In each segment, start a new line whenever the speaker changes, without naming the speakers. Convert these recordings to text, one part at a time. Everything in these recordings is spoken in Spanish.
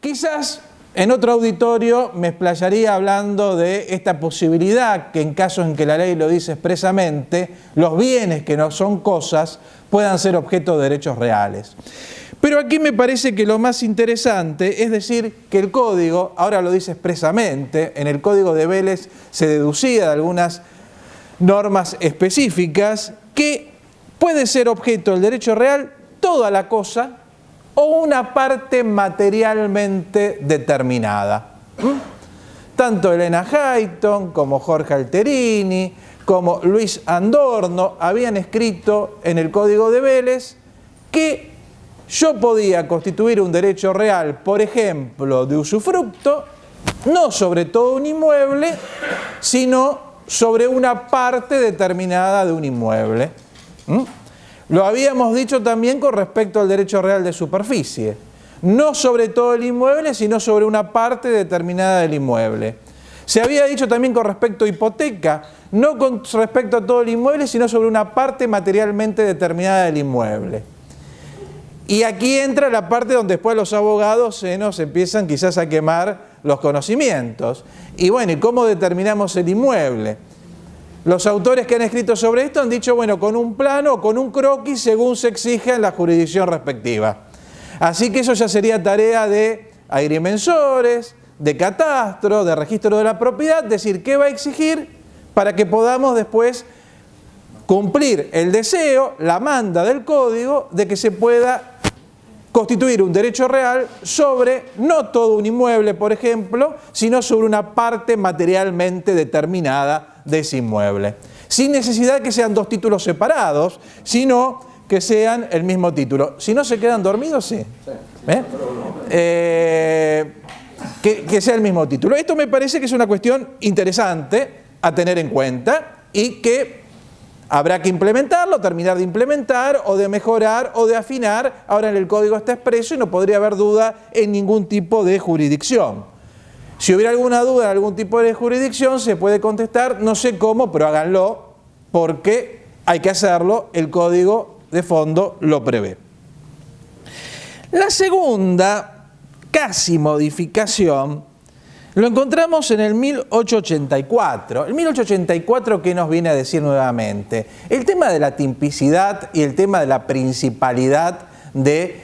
Quizás en otro auditorio me explayaría hablando de esta posibilidad que en casos en que la ley lo dice expresamente, los bienes que no son cosas puedan ser objeto de derechos reales. Pero aquí me parece que lo más interesante es decir que el código, ahora lo dice expresamente, en el código de Vélez se deducía de algunas normas específicas que puede ser objeto del derecho real toda la cosa o una parte materialmente determinada. Tanto Elena Hayton como Jorge Alterini, como Luis Andorno habían escrito en el Código de Vélez que yo podía constituir un derecho real, por ejemplo, de usufructo, no sobre todo un inmueble, sino sobre una parte determinada de un inmueble. Lo habíamos dicho también con respecto al derecho real de superficie. No sobre todo el inmueble, sino sobre una parte determinada del inmueble. Se había dicho también con respecto a hipoteca, no con respecto a todo el inmueble, sino sobre una parte materialmente determinada del inmueble. Y aquí entra la parte donde después los abogados se nos empiezan quizás a quemar los conocimientos. Y bueno, ¿y cómo determinamos el inmueble? Los autores que han escrito sobre esto han dicho, bueno, con un plano o con un croquis según se exija en la jurisdicción respectiva. Así que eso ya sería tarea de agrimensores, de catastro, de registro de la propiedad, decir qué va a exigir para que podamos después cumplir el deseo, la manda del código de que se pueda constituir un derecho real sobre no todo un inmueble, por ejemplo, sino sobre una parte materialmente determinada de ese inmueble. Sin necesidad de que sean dos títulos separados, sino que sean el mismo título. Si no se quedan dormidos, sí. Que sea el mismo título. Esto me parece que es una cuestión interesante a tener en cuenta y que habrá que implementarlo, terminar de implementar o de mejorar o de afinar. Ahora en el código está expreso y no podría haber duda en ningún tipo de jurisdicción. Si hubiera alguna duda en algún tipo de jurisdicción se puede contestar, no sé cómo, pero háganlo porque hay que hacerlo, el código de fondo lo prevé. La segunda, casi modificación, lo encontramos en el 1884. El 1884, ¿qué nos viene a decir nuevamente? El tema de la tipicidad y el tema de la principalidad de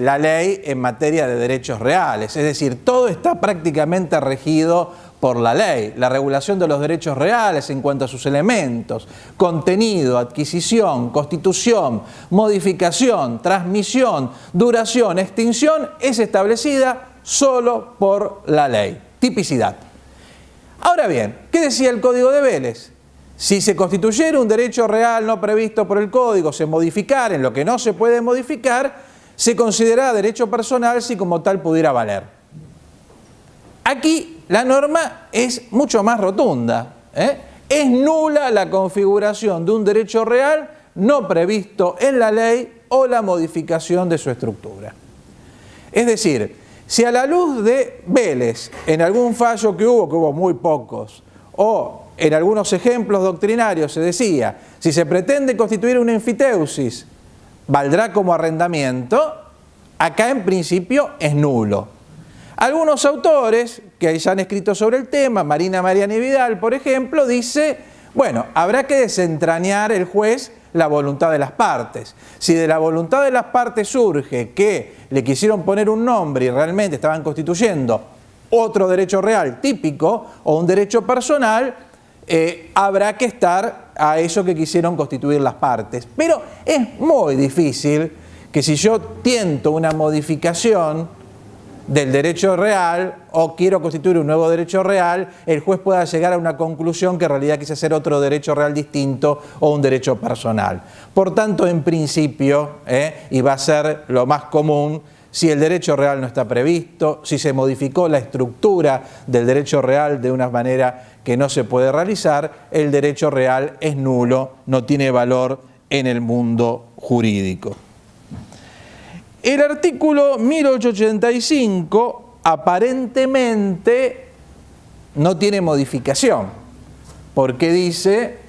la ley en materia de derechos reales. Es decir, todo está prácticamente regido por la ley. La regulación de los derechos reales en cuanto a sus elementos, contenido, adquisición, constitución, modificación, transmisión, duración, extinción, es establecida solo por la ley. Tipicidad. Ahora bien, ¿qué decía el Código de Vélez? Si se constituyera un derecho real no previsto por el Código, se modificara en lo que no se puede modificar, se considerará derecho personal si como tal pudiera valer. Aquí la norma es mucho más rotunda. Es nula la configuración de un derecho real no previsto en la ley o la modificación de su estructura. Es decir, si a la luz de Vélez, en algún fallo que hubo muy pocos, o en algunos ejemplos doctrinarios se decía, si se pretende constituir una enfiteusis, valdrá como arrendamiento, acá en principio es nulo. Algunos autores que ya han escrito sobre el tema, Marina Mariani Vidal, por ejemplo, dice, bueno, habrá que desentrañar el juez la voluntad de las partes. Si de la voluntad de las partes surge que le quisieron poner un nombre y realmente estaban constituyendo otro derecho real típico o un derecho personal, habrá que estar a eso que quisieron constituir las partes. Pero es muy difícil que si yo tiento una modificación del derecho real o quiero constituir un nuevo derecho real, el juez pueda llegar a una conclusión que en realidad quise hacer otro derecho real distinto o un derecho personal. Por tanto, en principio, y va a ser lo más común, si el derecho real no está previsto, si se modificó la estructura del derecho real de una manera que no se puede realizar, el derecho real es nulo, no tiene valor en el mundo jurídico. El artículo 1885 aparentemente no tiene modificación, porque dice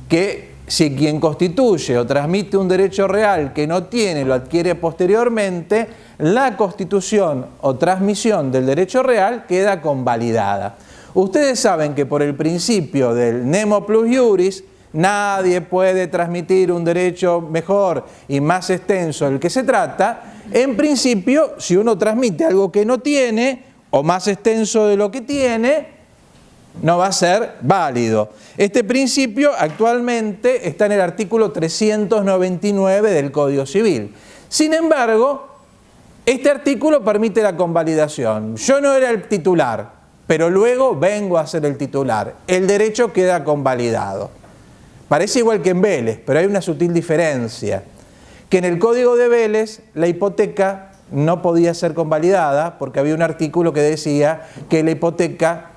que si quien constituye o transmite un derecho real que no tiene lo adquiere posteriormente, la constitución o transmisión del derecho real queda convalidada. Ustedes saben que por el principio del nemo plus iuris, nadie puede transmitir un derecho mejor y más extenso del que se trata. En principio, si uno transmite algo que no tiene o más extenso de lo que tiene, no va a ser válido. Este principio actualmente está en el artículo 399 del Código Civil. Sin embargo, este artículo permite la convalidación. Yo no era el titular, pero luego vengo a ser el titular. El derecho queda convalidado. Parece igual que en Vélez, pero hay una sutil diferencia. Que en el Código de Vélez la hipoteca no podía ser convalidada porque había un artículo que decía que la hipoteca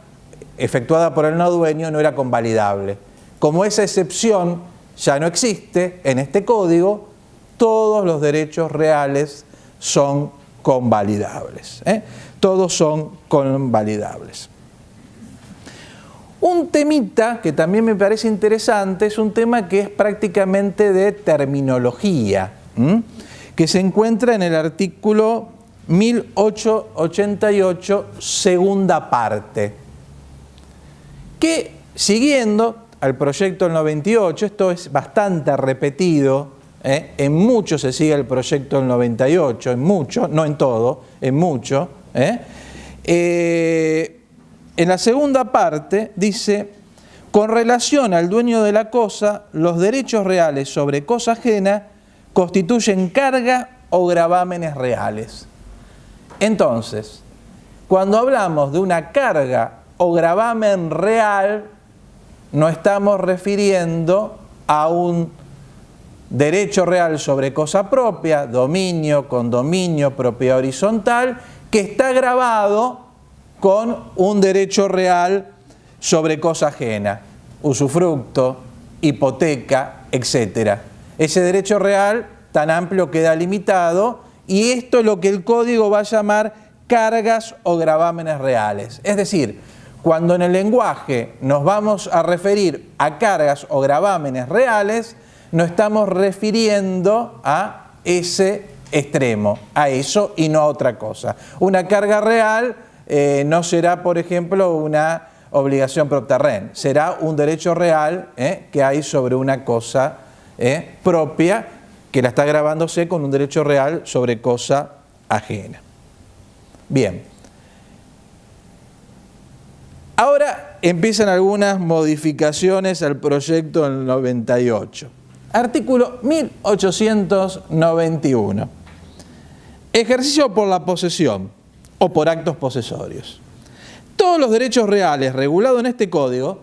efectuada por el no dueño no era convalidable. Como esa excepción ya no existe en este código, todos los derechos reales son convalidables. Todos son convalidables. Un temita que también me parece interesante es un tema que es prácticamente de terminología, que se encuentra en el artículo 1888, segunda parte, que siguiendo al proyecto del 98, esto es bastante repetido, en mucho se sigue el proyecto del 98, en mucho, no en todo, en mucho. En la segunda parte dice, con relación al dueño de la cosa, los derechos reales sobre cosa ajena constituyen carga o gravámenes reales. Entonces, cuando hablamos de una carga o gravamen real, no estamos refiriendo a un derecho real sobre cosa propia, dominio, condominio, propiedad horizontal, que está grabado con un derecho real sobre cosa ajena, usufructo, hipoteca, etc. Ese derecho real tan amplio queda limitado y esto es lo que el código va a llamar cargas o gravámenes reales. Es decir, cuando en el lenguaje nos vamos a referir a cargas o gravámenes reales, nos estamos refiriendo a ese extremo, a eso y no a otra cosa. Una carga real no será, por ejemplo, una obligación propter rem, será un derecho real que hay sobre una cosa propia que la está grabándose con un derecho real sobre cosa ajena. Bien. Ahora empiezan algunas modificaciones al proyecto del 98. Artículo 1891. Ejercicio por la posesión o por actos posesorios. Todos los derechos reales regulados en este código,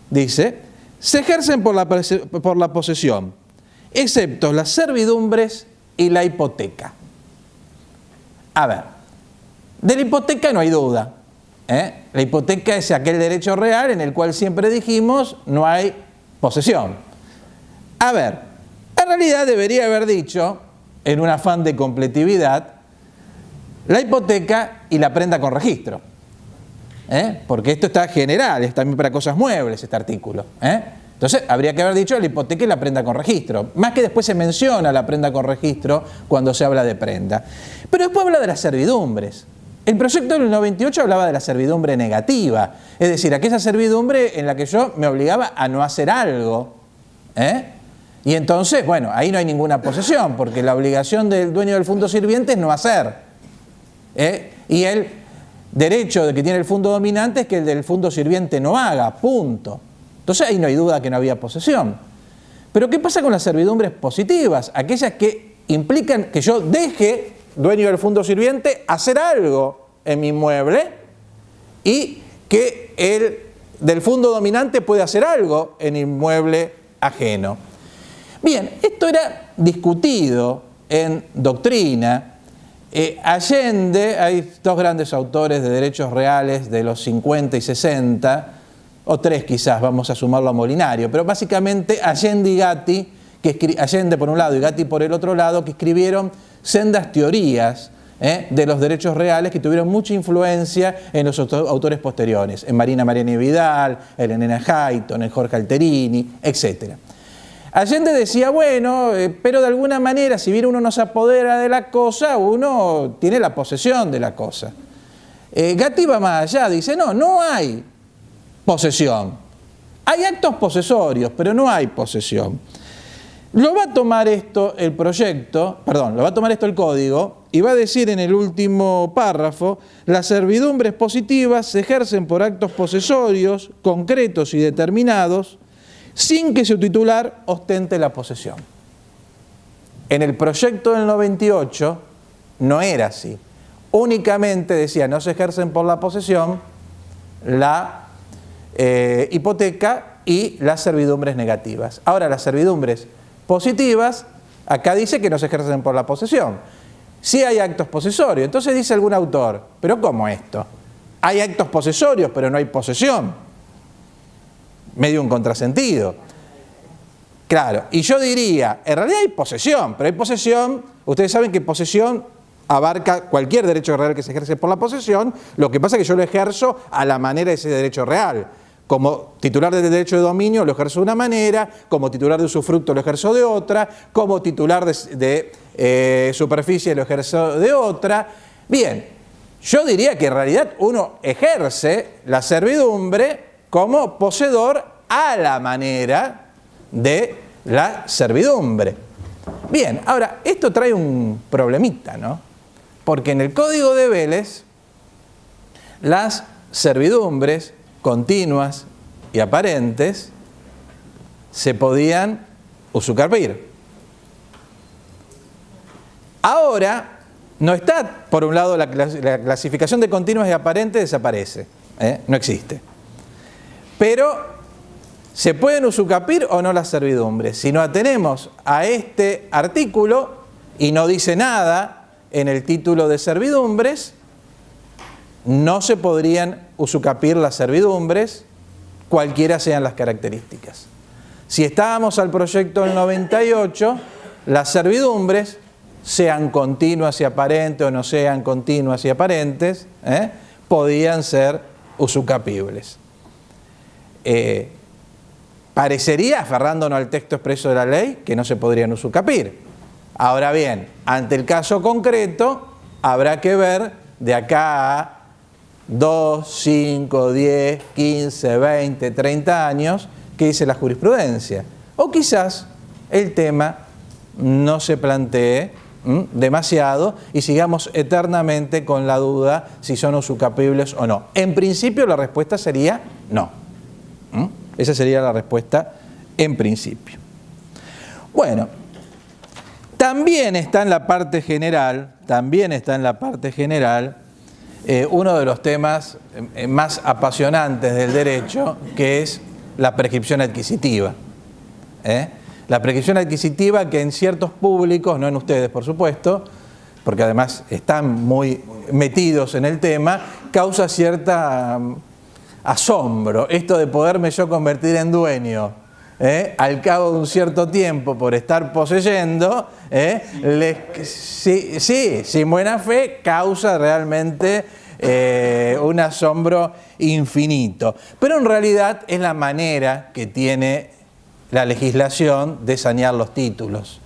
dice, se ejercen por la posesión, excepto las servidumbres y la hipoteca. A ver, de la hipoteca no hay duda. La hipoteca es aquel derecho real en el cual siempre dijimos no hay posesión. A ver, en realidad debería haber dicho, en un afán de completividad, la hipoteca y la prenda con registro. Porque esto está general, es también para cosas muebles este artículo. Entonces habría que haber dicho la hipoteca y la prenda con registro. Más que después se menciona la prenda con registro cuando se habla de prenda. Pero después habla de las servidumbres. El proyecto del 98 hablaba de la servidumbre negativa, es decir, aquella servidumbre en la que yo me obligaba a no hacer algo. Y entonces, bueno, ahí no hay ninguna posesión, porque la obligación del dueño del fondo sirviente es no hacer. Y el derecho de que tiene el fondo dominante es que el del fondo sirviente no haga, punto. Entonces ahí no hay duda que no había posesión. Pero ¿qué pasa con las servidumbres positivas? Aquellas que implican que yo deje, dueño del fondo sirviente, hacer algo en mi inmueble y que el del fondo dominante puede hacer algo en inmueble ajeno. Bien, esto era discutido en doctrina. Allende, hay dos grandes autores de derechos reales de los 50 y 60, o tres quizás, vamos a sumarlo a Molinario, pero básicamente Allende y Gatti, Allende por un lado y Gatti por el otro lado, que escribieron sendas teorías de los derechos reales que tuvieron mucha influencia en los autores posteriores, en Marina Mariani Vidal, en Elena Hayton, en Jorge Alterini, etc. Allende decía, bueno, pero de alguna manera, si bien uno no se apodera de la cosa, uno tiene la posesión de la cosa. Gatti va más allá, dice, no hay posesión. Hay actos posesorios, pero no hay posesión. Lo va a tomar esto el proyecto, perdón, lo va a tomar esto el código y va a decir en el último párrafo, las servidumbres positivas se ejercen por actos posesorios, concretos y determinados, sin que su titular ostente la posesión. En el proyecto del 98 no era así. Únicamente decía, no se ejercen por la posesión, la hipoteca y las servidumbres negativas. Ahora, las servidumbres positivas, acá dice que no se ejercen por la posesión. Sí hay actos posesorios. Entonces dice algún autor, ¿pero cómo esto? Hay actos posesorios, pero no hay posesión. Medio un contrasentido. Claro, y yo diría, en realidad hay posesión, pero hay posesión, ustedes saben que posesión abarca cualquier derecho real que se ejerce por la posesión, lo que pasa es que yo lo ejerzo a la manera de ese derecho real. Como titular del derecho de dominio lo ejerzo de una manera, como titular de usufructo lo ejerzo de otra, como titular de superficie lo ejerzo de otra. Bien, yo diría que en realidad uno ejerce la servidumbre como poseedor a la manera de la servidumbre. Bien, ahora, esto trae un problemita, ¿no? Porque en el Código de Vélez, las servidumbres continuas y aparentes se podían usucarpir. Ahora, no está, por un lado, la clasificación de continuas y aparentes desaparece, no existe. Pero ¿se pueden usucapir o no las servidumbres? Si nos atenemos a este artículo y no dice nada en el título de servidumbres, no se podrían usucapir las servidumbres, cualquiera sean las características. Si estábamos al proyecto del 98, las servidumbres, sean continuas y aparentes o no sean continuas y aparentes, podían ser usucapibles. Parecería, aferrándonos al texto expreso de la ley, que no se podrían usucapir. Ahora bien, ante el caso concreto, habrá que ver de acá a 2, 5, 10, 15, 20, 30 años qué dice la jurisprudencia. O quizás el tema no se plantee demasiado y sigamos eternamente con la duda si son usucapibles o no. En principio la respuesta sería no. Esa sería la respuesta en principio. Bueno, también está en la parte general, uno de los temas más apasionantes del derecho, que es la prescripción adquisitiva. La prescripción adquisitiva que en ciertos públicos, no en ustedes por supuesto, porque además están muy metidos en el tema, causa cierta asombro, esto de poderme yo convertir en dueño, al cabo de un cierto tiempo por estar poseyendo, sin buena fe, causa realmente un asombro infinito. Pero en realidad es la manera que tiene la legislación de sanear los títulos.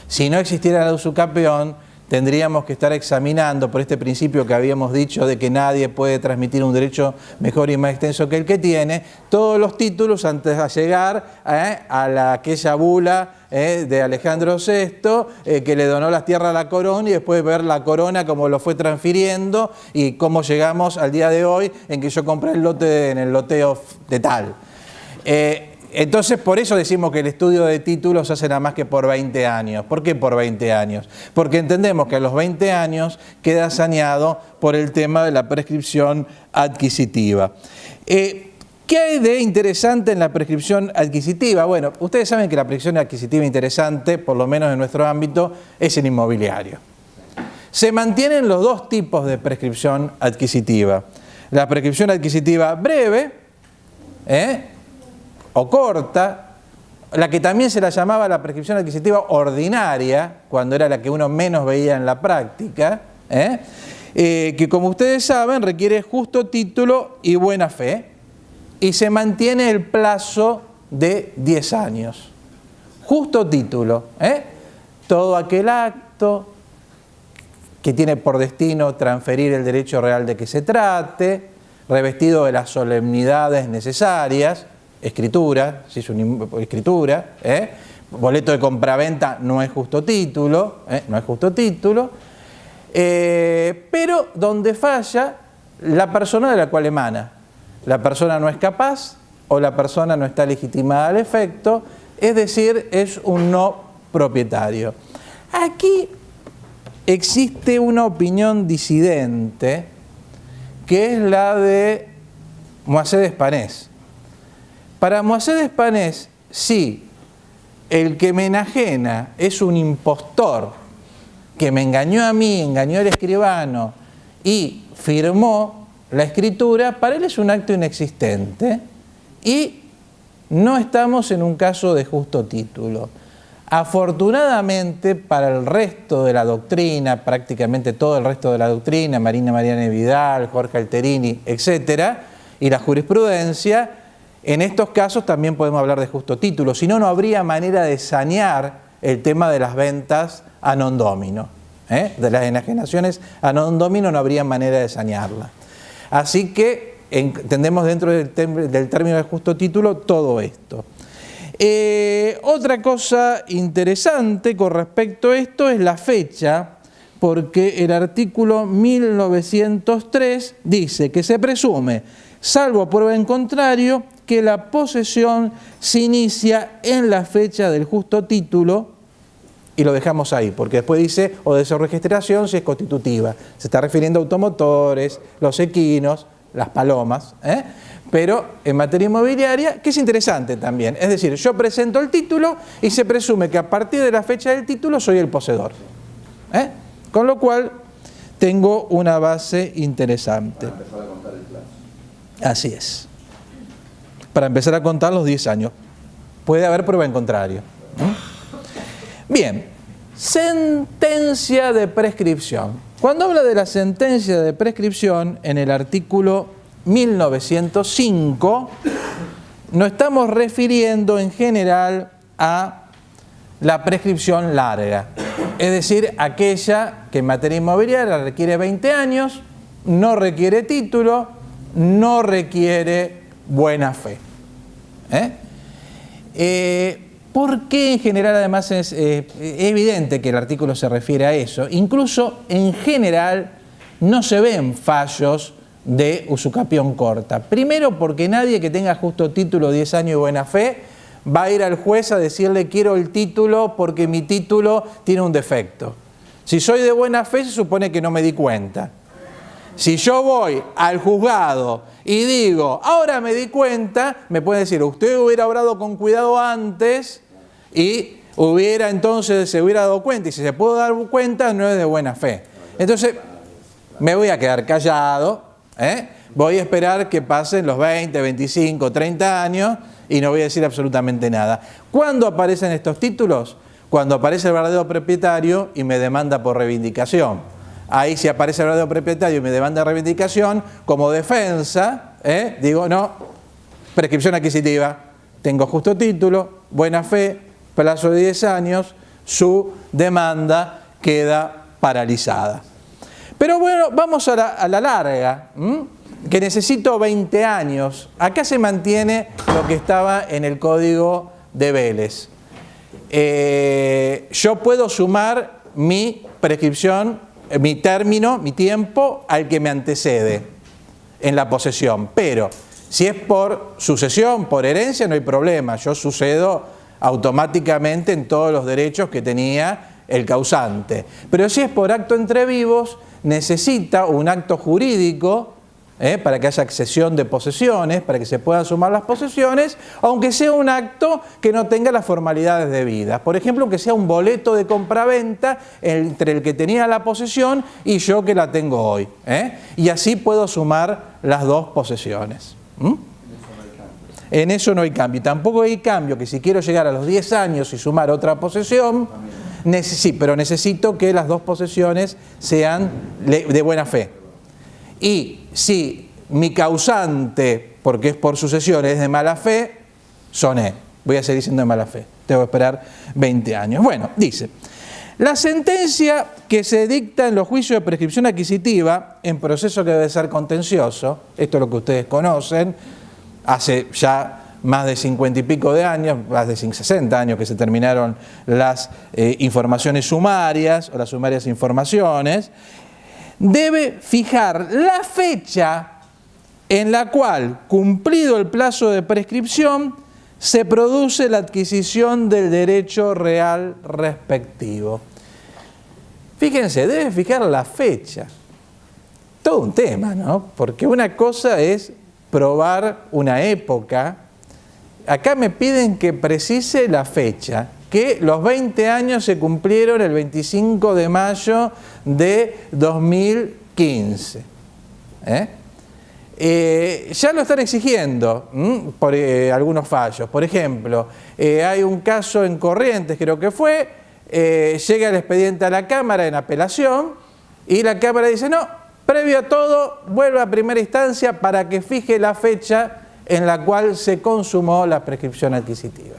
Si no existiera la usucapión, tendríamos que estar examinando por este principio que habíamos dicho de que nadie puede transmitir un derecho mejor y más extenso que el que tiene, todos los títulos antes de llegar a aquella bula de Alejandro VI que le donó las tierras a la corona y después ver la corona cómo lo fue transfiriendo y cómo llegamos al día de hoy en que yo compré el lote en el loteo de tal. Entonces, por eso decimos que el estudio de títulos se hace nada más que por 20 años. ¿Por qué por 20 años? Porque entendemos que a los 20 años queda saneado por el tema de la prescripción adquisitiva. ¿Qué hay de interesante en la prescripción adquisitiva? Bueno, ustedes saben que la prescripción adquisitiva interesante, por lo menos en nuestro ámbito, es el inmobiliario. Se mantienen los dos tipos de prescripción adquisitiva. La prescripción adquisitiva breve, o corta, la que también se la llamaba la prescripción adquisitiva ordinaria, cuando era la que uno menos veía en la práctica, que como ustedes saben requiere justo título y buena fe, y se mantiene el plazo de 10 años. justo título, todo aquel acto que tiene por destino transferir el derecho real de que se trate, revestido de las solemnidades necesarias, escritura, si es una escritura, boleto de compraventa no es justo título, no es justo título, pero donde falla la persona de la cual emana. La persona no es capaz o la persona no está legitimada al efecto, es decir, es un no propietario. Aquí existe una opinión disidente que es la de Moisés Despanés. Para Moisés Despanés, sí, el que me enajena es un impostor que me engañó a mí, engañó al escribano y firmó la escritura, para él es un acto inexistente y no estamos en un caso de justo título. Afortunadamente para el resto de la doctrina, prácticamente todo el resto de la doctrina, Marina Mariana Vidal, Jorge Alterini, etcétera, y la jurisprudencia, en estos casos también podemos hablar de justo título, si no, no habría manera de sanear el tema de las ventas a non domino. De las enajenaciones a non domino no habría manera de sanearla. Así que entendemos dentro del término de justo título todo esto. Otra cosa interesante con respecto a esto es la fecha, porque el artículo 1903 dice que se presume, salvo prueba en contrario, que la posesión se inicia en la fecha del justo título, y lo dejamos ahí, porque después dice, o de su registración si es constitutiva. Se está refiriendo a automotores, los equinos, las palomas, pero en materia inmobiliaria, que es interesante también. Es decir, yo presento el título y se presume que a partir de la fecha del título soy el poseedor. Con lo cual, tengo una base interesante.
Para empezar a contar el plazo.
Así es. Para empezar a contar los 10 años. Puede haber prueba en contrario. Bien, sentencia de prescripción. Cuando habla de la sentencia de prescripción, en el artículo 1905, nos estamos refiriendo en general a la prescripción larga, es decir, aquella que en materia inmobiliaria requiere 20 años, no requiere título, no requiere buena fe. ¿Por qué en general además es evidente que el artículo se refiere a eso? Incluso en general no se ven fallos de usucapión corta. Primero porque nadie que tenga justo título, 10 años y buena fe, va a ir al juez a decirle quiero el título porque mi título tiene un defecto. Si soy de buena fe se supone que no me di cuenta. Si yo voy al juzgado y digo, ahora me di cuenta, me puede decir, usted hubiera obrado con cuidado antes y se hubiera dado cuenta. Y si se pudo dar cuenta, no es de buena fe. Entonces, me voy a quedar callado, voy a esperar que pasen los 20, 25, 30 años y no voy a decir absolutamente nada. ¿Cuándo aparecen estos títulos? Cuando aparece el verdadero propietario y me demanda por reivindicación. Ahí si aparece el verdadero propietario y me demanda reivindicación, como defensa, digo, no, prescripción adquisitiva, tengo justo título, buena fe, plazo de 10 años, su demanda queda paralizada. Pero bueno, vamos a la larga, que necesito 20 años. Acá se mantiene lo que estaba en el Código de Vélez. Yo puedo sumar mi prescripción, mi término, mi tiempo, al que me antecede en la posesión. Pero si es por sucesión, por herencia, no hay problema. Yo sucedo automáticamente en todos los derechos que tenía el causante. Pero si es por acto entre vivos, necesita un acto jurídico para que haya accesión de posesiones, para que se puedan sumar las posesiones, aunque sea un acto que no tenga las formalidades debidas. Por ejemplo, que sea un boleto de compraventa entre el que tenía la posesión y yo que la tengo hoy. Y así puedo sumar las dos posesiones. En eso no hay cambio. Y tampoco hay cambio que si quiero llegar a los 10 años y sumar otra posesión, sí, pero necesito que las dos posesiones sean de buena fe. Y si mi causante, porque es por sucesión, es de mala fe, soné. Voy a seguir siendo de mala fe. tengo que esperar 20 años. Bueno, dice, la sentencia que se dicta en los juicios de prescripción adquisitiva, en proceso que debe ser contencioso, esto es lo que ustedes conocen, hace ya más de 50 y pico de años, más de 60 años que se terminaron las informaciones sumarias o las sumarias informaciones, debe fijar la fecha en la cual, cumplido el plazo de prescripción, se produce la adquisición del derecho real respectivo. Fíjense, debe fijar la fecha. Todo un tema, ¿no? Porque una cosa es probar una época. Acá me piden que precise la fecha, que los 20 años se cumplieron el 25 de mayo de 2015. Ya lo están exigiendo por algunos fallos. Por ejemplo, hay un caso en Corrientes, creo que fue, llega el expediente a la Cámara en apelación y la Cámara dice, no, previo a todo, vuelve a primera instancia para que fije la fecha en la cual se consumó la prescripción adquisitiva.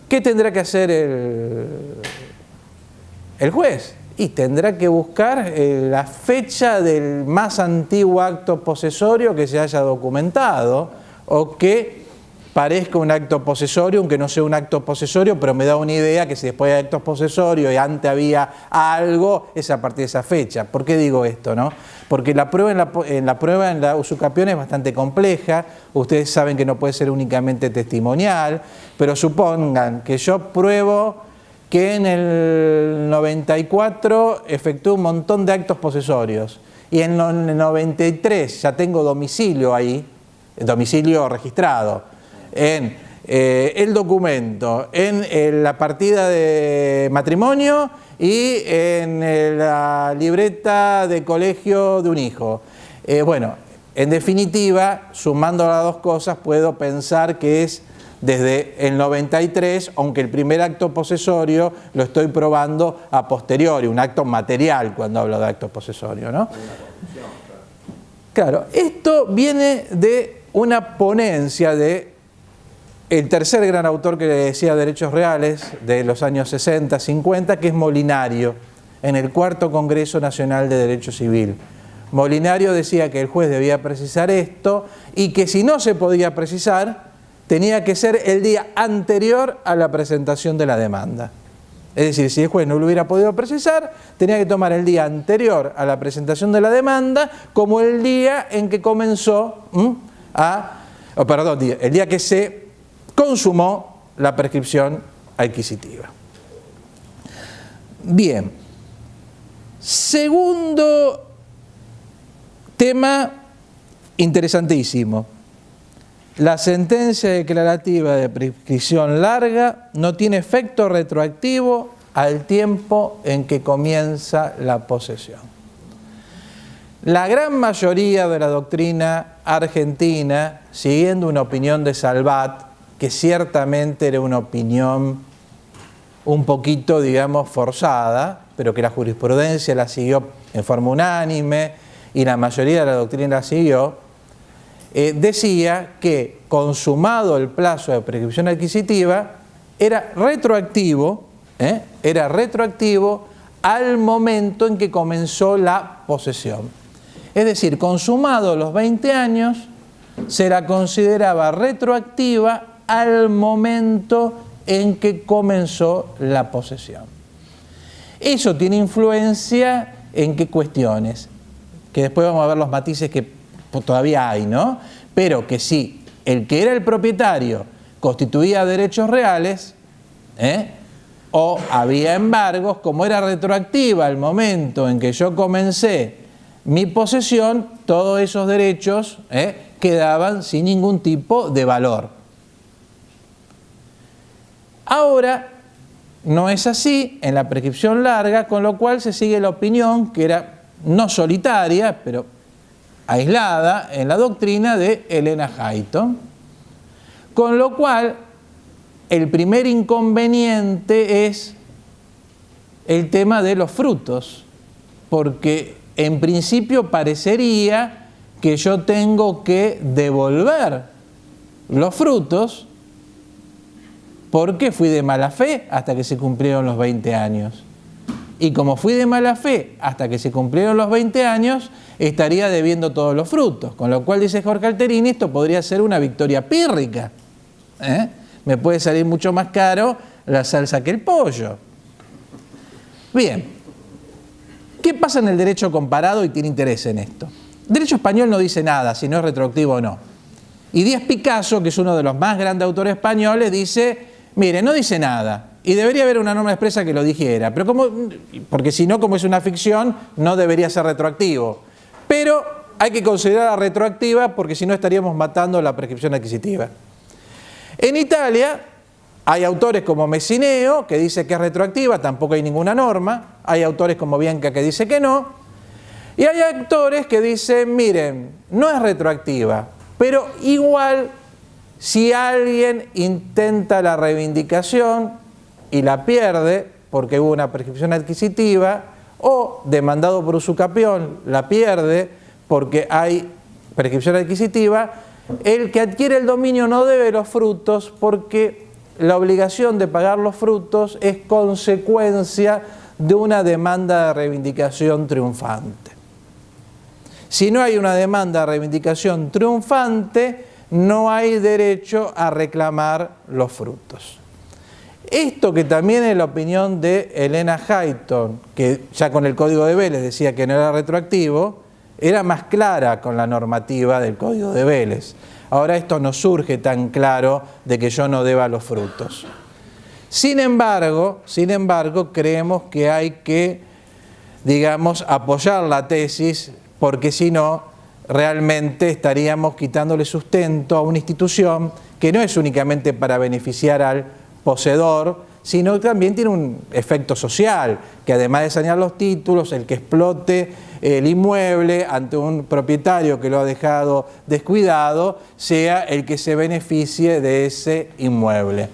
¿Qué tendrá que hacer el juez? Y tendrá que buscar la fecha del más antiguo acto posesorio que se haya documentado o que parezca un acto posesorio, aunque no sea un acto posesorio, pero me da una idea que si después hay actos posesorios y antes había algo, es a partir de esa fecha. ¿Por qué digo esto, no? Porque la prueba en la usucapión es bastante compleja. Ustedes saben que no puede ser únicamente testimonial, pero supongan que yo pruebo que en el 94 efectué un montón de actos posesorios y en el 93 ya tengo domicilio ahí, domicilio registrado, en el documento, en la partida de matrimonio y en la libreta de colegio de un hijo. Bueno, en definitiva, sumando las dos cosas, puedo pensar que es desde el 93, aunque el primer acto posesorio lo estoy probando a posteriori, un acto material cuando hablo de acto posesorio, ¿no? Claro, esto viene de una ponencia de el tercer gran autor que le decía Derechos Reales de los años 60, 50, que es Molinario, en el Cuarto Congreso Nacional de Derecho Civil. Molinario decía que el juez debía precisar esto y que si no se podía precisar, tenía que ser el día anterior a la presentación de la demanda. Es decir, si el juez no lo hubiera podido precisar, tenía que tomar el día anterior a la presentación de la demanda como el día en que comenzó el día que se consumó la prescripción adquisitiva. Bien. Segundo tema interesantísimo. La sentencia declarativa de prescripción larga no tiene efecto retroactivo al tiempo en que comienza la posesión. La gran mayoría de la doctrina argentina, siguiendo una opinión de Salvat, que ciertamente era una opinión un poquito, digamos, forzada, pero que la jurisprudencia la siguió en forma unánime y la mayoría de la doctrina la siguió, decía que consumado el plazo de prescripción adquisitiva era retroactivo al momento en que comenzó la posesión. Es decir, consumado los 20 años, se la consideraba retroactiva al momento en que comenzó la posesión. Eso tiene influencia en qué cuestiones, que después vamos a ver los matices que todavía hay, ¿no? Pero que si el que era el propietario constituía derechos reales, o había embargos, como era retroactiva el momento en que yo comencé mi posesión, todos esos derechos quedaban sin ningún tipo de valor. Ahora no es así en la prescripción larga, con lo cual se sigue la opinión que era no solitaria, pero aislada en la doctrina de Elena Hayton, con lo cual el primer inconveniente es el tema de los frutos, porque en principio parecería que yo tengo que devolver los frutos porque fui de mala fe hasta que se cumplieron los 20 años. Y como fui de mala fe hasta que se cumplieron los 20 años, estaría debiendo todos los frutos. Con lo cual, dice Jorge Alterini, esto podría ser una victoria pírrica. Me puede salir mucho más caro la salsa que el pollo. Bien, ¿qué pasa en el derecho comparado y tiene interés en esto? El derecho español no dice nada, si no es retroactivo o no. Y Díaz Picasso, que es uno de los más grandes autores españoles, dice, mire, no dice nada. Y debería haber una norma expresa que lo dijera, pero porque si no, como es una ficción, no debería ser retroactivo. Pero hay que considerarla retroactiva porque si no estaríamos matando la prescripción adquisitiva. En Italia hay autores como Messineo que dice que es retroactiva, tampoco hay ninguna norma. Hay autores como Bianca que dice que no. Y hay autores que dicen, miren, no es retroactiva, pero igual si alguien intenta la reivindicación y la pierde porque hubo una prescripción adquisitiva, o demandado por usucapión la pierde porque hay prescripción adquisitiva, el que adquiere el dominio no debe los frutos porque la obligación de pagar los frutos es consecuencia de una demanda de reivindicación triunfante. Si no hay una demanda de reivindicación triunfante, no hay derecho a reclamar los frutos. Esto, que también es la opinión de Elena Hayton, que ya con el Código de Vélez decía que no era retroactivo, era más clara con la normativa del Código de Vélez. Ahora esto no surge tan claro de que yo no deba los frutos. Sin embargo, creemos que hay que, digamos, apoyar la tesis, porque si no, realmente estaríamos quitándole sustento a una institución que no es únicamente para beneficiar al poseedor, sino que también tiene un efecto social, que además de sanear los títulos, el que explote el inmueble ante un propietario que lo ha dejado descuidado, sea el que se beneficie de ese inmueble.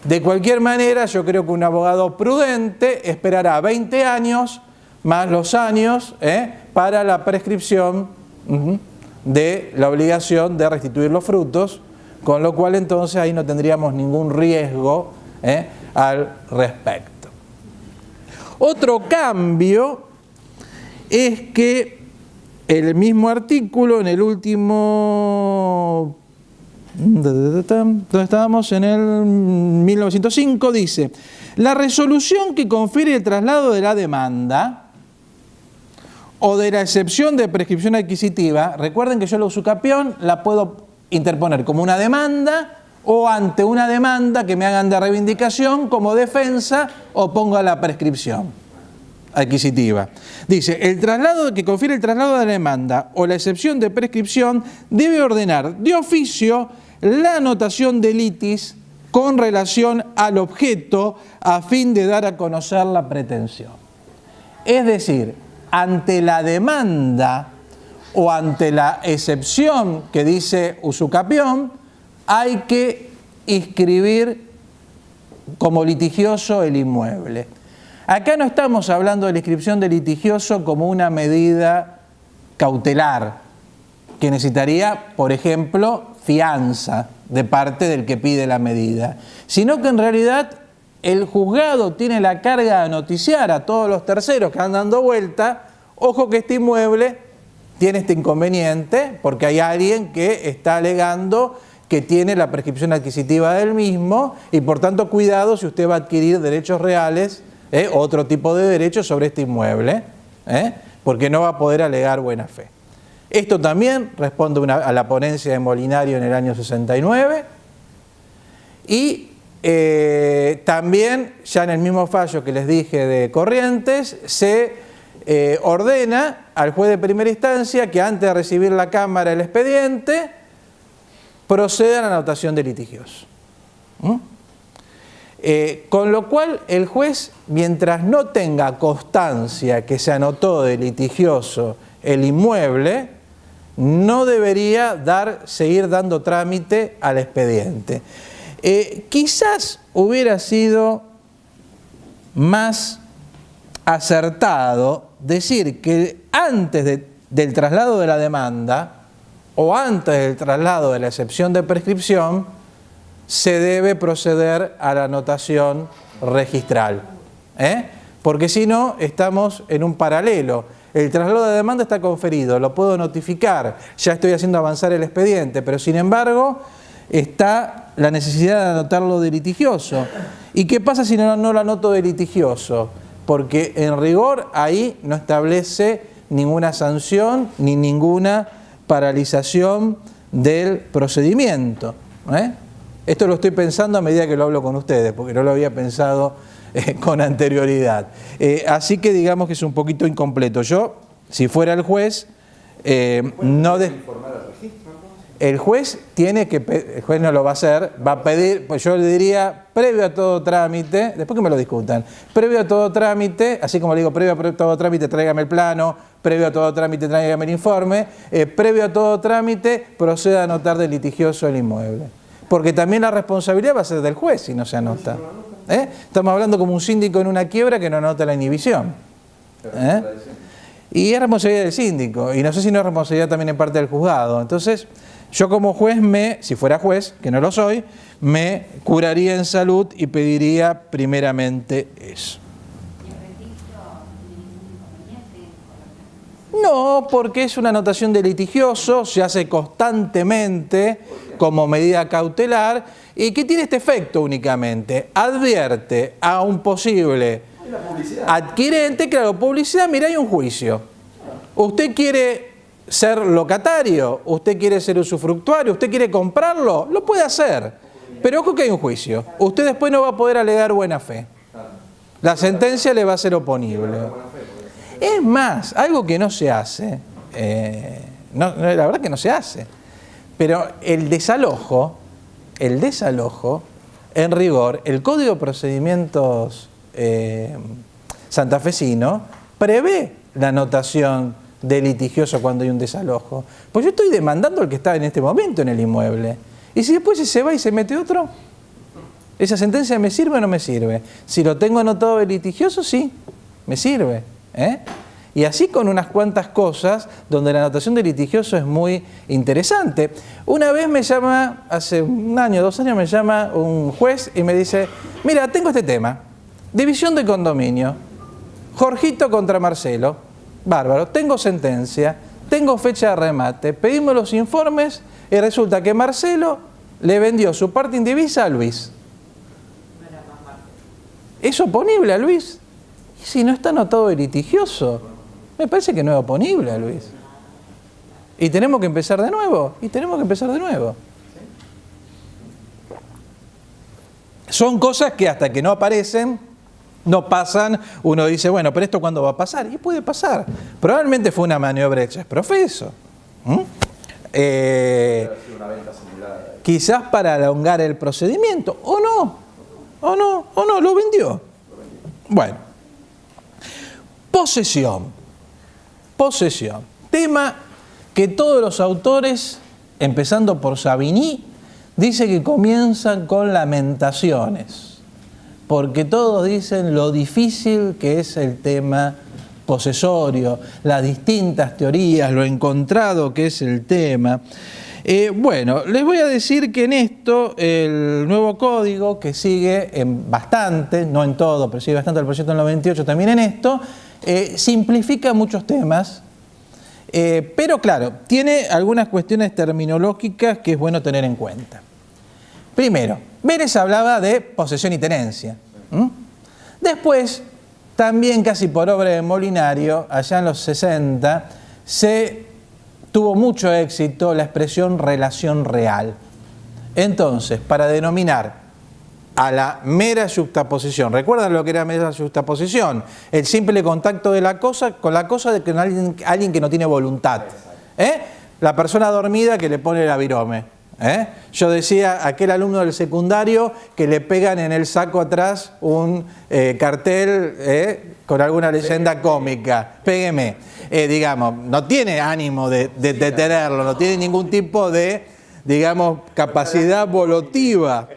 De cualquier manera, yo creo que un abogado prudente esperará 20 años más los años para la prescripción de la obligación de restituir los frutos, con lo cual entonces ahí no tendríamos ningún riesgo al respecto. Otro cambio es que el mismo artículo, en el último, donde estábamos en el 1905, dice: la resolución que confiere el traslado de la demanda o de la excepción de prescripción adquisitiva, recuerden que yo la usucapión la puedo interponer como una demanda o ante una demanda que me hagan de reivindicación como defensa o ponga la prescripción adquisitiva. Dice, el traslado que confiere el traslado de la demanda o la excepción de prescripción debe ordenar de oficio la anotación de litis con relación al objeto a fin de dar a conocer la pretensión. Es decir, ante la demanda o ante la excepción que dice usucapión, hay que inscribir como litigioso el inmueble. Acá no estamos hablando de la inscripción de litigioso como una medida cautelar, que necesitaría, por ejemplo, fianza de parte del que pide la medida, sino que en realidad el juzgado tiene la carga de noticiar a todos los terceros que andan dando vuelta, ojo que este inmueble tiene este inconveniente porque hay alguien que está alegando que tiene la prescripción adquisitiva del mismo y por tanto cuidado si usted va a adquirir derechos reales, otro tipo de derechos sobre este inmueble, porque no va a poder alegar buena fe. Esto también responde a la ponencia de Molinario en el año 69 y también ya en el mismo fallo que les dije de Corrientes se ordena al juez de primera instancia que antes de recibir la Cámara el expediente proceda a la anotación de litigioso. Con lo cual el juez, mientras no tenga constancia que se anotó de litigioso el inmueble, no debería seguir dando trámite al expediente. Quizás hubiera sido más acertado decir que antes del traslado de la demanda o antes del traslado de la excepción de prescripción se debe proceder a la notación registral. Porque si no, estamos en un paralelo. El traslado de demanda está conferido, lo puedo notificar, ya estoy haciendo avanzar el expediente, pero sin embargo está la necesidad de anotarlo de litigioso. ¿Y qué pasa si no lo anoto de litigioso? Porque en rigor ahí no establece ninguna sanción ni ninguna paralización del procedimiento. Esto lo estoy pensando a medida que lo hablo con ustedes, porque no lo había pensado con anterioridad. Así que digamos que es un poquito incompleto. Yo, si fuera el juez, el juez tiene que, el juez no lo va a hacer, va a pedir, pues yo le diría, previo a todo trámite, después que me lo discutan, previo a todo trámite, así como le digo, previo a todo trámite, tráigame el plano, previo a todo trámite, tráigame el informe, previo a todo trámite, proceda a anotar de litigioso el inmueble. Porque también la responsabilidad va a ser del juez si no se anota. Estamos hablando como un síndico en una quiebra que no anota la inhibición. Y es responsabilidad del síndico, y no sé si no es responsabilidad también en parte del juzgado. Entonces, yo como juez, si fuera juez, que no lo soy, me curaría en salud y pediría primeramente eso.
¿Y el registro tiene ningún inconveniente?
No, porque es una anotación de litigioso, se hace constantemente como medida cautelar y que tiene este efecto únicamente. Advierte a un posible adquirente, claro, publicidad, mira, hay un juicio. Usted quiere ser locatario, usted quiere ser usufructuario, usted quiere comprarlo, lo puede hacer. Pero ojo que hay un juicio. Usted después no va a poder alegar buena fe. La sentencia le va a ser oponible. Es más, algo que no se hace, la verdad que no se hace, pero el desalojo, en rigor, el Código de Procedimientos santafesino prevé la anotación de litigioso cuando hay un desalojo. Pues yo estoy demandando al que está en este momento en el inmueble. Y si después se va y se mete otro, ¿esa sentencia me sirve o no me sirve? Si lo tengo anotado de litigioso, sí, me sirve. Y así con unas cuantas cosas donde la anotación de litigioso es muy interesante. Una vez me llama, hace un año, 2 años, me llama un juez y me dice, mira, tengo este tema, división de condominio, Jorgito contra Marcelo, bárbaro, tengo sentencia, tengo fecha de remate, pedimos los informes y resulta que Marcelo le vendió su parte indivisa a Luis. ¿Es oponible a Luis? ¿Y si no está anotado de litigioso? Me parece que no es oponible a Luis. ¿Y tenemos que empezar de nuevo? Son cosas que hasta que no aparecen, no pasan. Uno dice, bueno, pero ¿esto cuándo va a pasar? Y puede pasar. Probablemente fue una maniobra hecha exprofeso. Quizás para alongar el procedimiento. O no, lo vendió. Bueno. Posesión. Tema que todos los autores, empezando por Savigny, dice que comienzan con lamentaciones, porque todos dicen lo difícil que es el tema posesorio, las distintas teorías, lo encontrado que es el tema. Bueno, les voy a decir que en esto el nuevo código, que sigue en bastante, no en todo, pero sigue bastante el proyecto del 98 también en esto, simplifica muchos temas, pero claro, tiene algunas cuestiones terminológicas que es bueno tener en cuenta. Primero, Vélez hablaba de posesión y tenencia. Después, también casi por obra de Molinario, allá en los 60, tuvo mucho éxito la expresión relación real. Entonces, para denominar a la mera yuxtaposición, ¿recuerdan lo que era mera yuxtaposición? El simple contacto de la cosa con la cosa de alguien que no tiene voluntad. La persona dormida que le pone el virome. Yo decía, aquel alumno del secundario que le pegan en el saco atrás un cartel con alguna leyenda cómica, pégueme, digamos, no tiene ánimo de detenerlo, no tiene ningún tipo de, digamos, capacidad volitiva,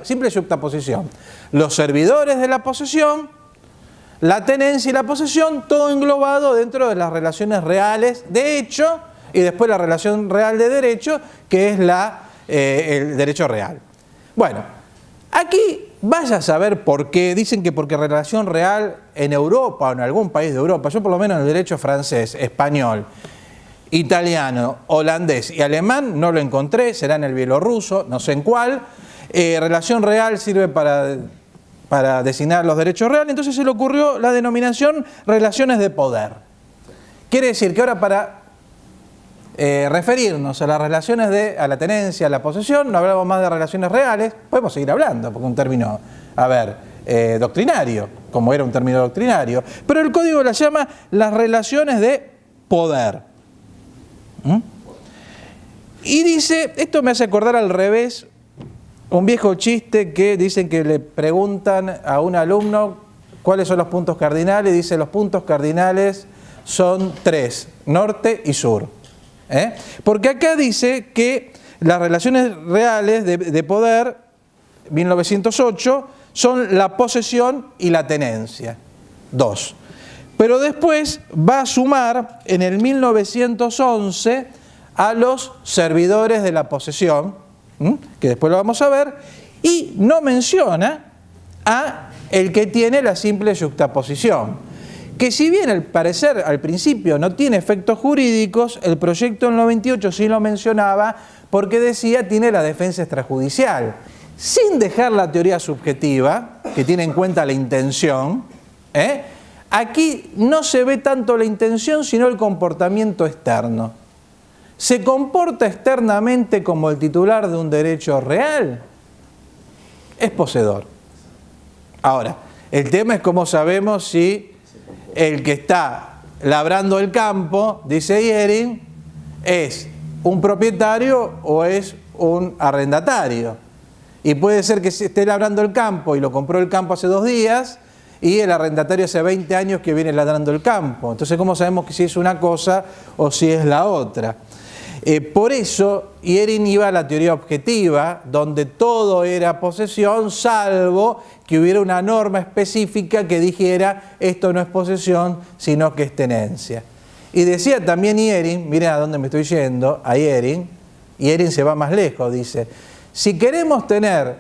simple yuxtaposición. Los servidores de la posesión, la tenencia y la posesión, todo englobado dentro de las relaciones reales de hecho y después la relación real de derecho, que es la el derecho real. Bueno, aquí vaya a saber por qué. Dicen que porque relación real en Europa o en algún país de Europa, yo por lo menos en el derecho francés, español, italiano, holandés y alemán no lo encontré, será en el bielorruso, no sé en cuál. Relación real sirve para designar los derechos reales, entonces se le ocurrió la denominación relaciones de poder. Quiere decir que ahora para referirnos a las relaciones a la tenencia, a la posesión, no hablamos más de relaciones reales, podemos seguir hablando, porque es un término, doctrinario, como era un término doctrinario, pero el código las llama las relaciones de poder. Y dice, esto me hace acordar al revés, un viejo chiste que dicen que le preguntan a un alumno cuáles son los puntos cardinales, y dice los puntos cardinales son 3, norte y sur. Porque acá dice que las relaciones reales de poder, 1908, son la posesión y la tenencia, 2. Pero después va a sumar en el 1911 a los servidores de la posesión, que después lo vamos a ver, y no menciona a el que tiene la simple yuxtaposición, que si bien al parecer al principio no tiene efectos jurídicos, el proyecto del 98 sí lo mencionaba porque decía tiene la defensa extrajudicial, sin dejar la teoría subjetiva, que tiene en cuenta la intención. Aquí no se ve tanto la intención, sino el comportamiento externo. ¿Se comporta externamente como el titular de un derecho real? Es poseedor. Ahora, el tema es cómo sabemos si el que está labrando el campo, dice Ihering, es un propietario o es un arrendatario. Y puede ser que esté labrando el campo y lo compró el campo hace 2 días, y el arrendatario hace 20 años que viene ladrando el campo. Entonces, ¿cómo sabemos que si es una cosa o si es la otra? Por eso, Ihering iba a la teoría objetiva, donde todo era posesión, salvo que hubiera una norma específica que dijera esto no es posesión, sino que es tenencia. Y decía también Ihering, miren a dónde me estoy yendo, a Ihering se va más lejos, dice, si queremos tener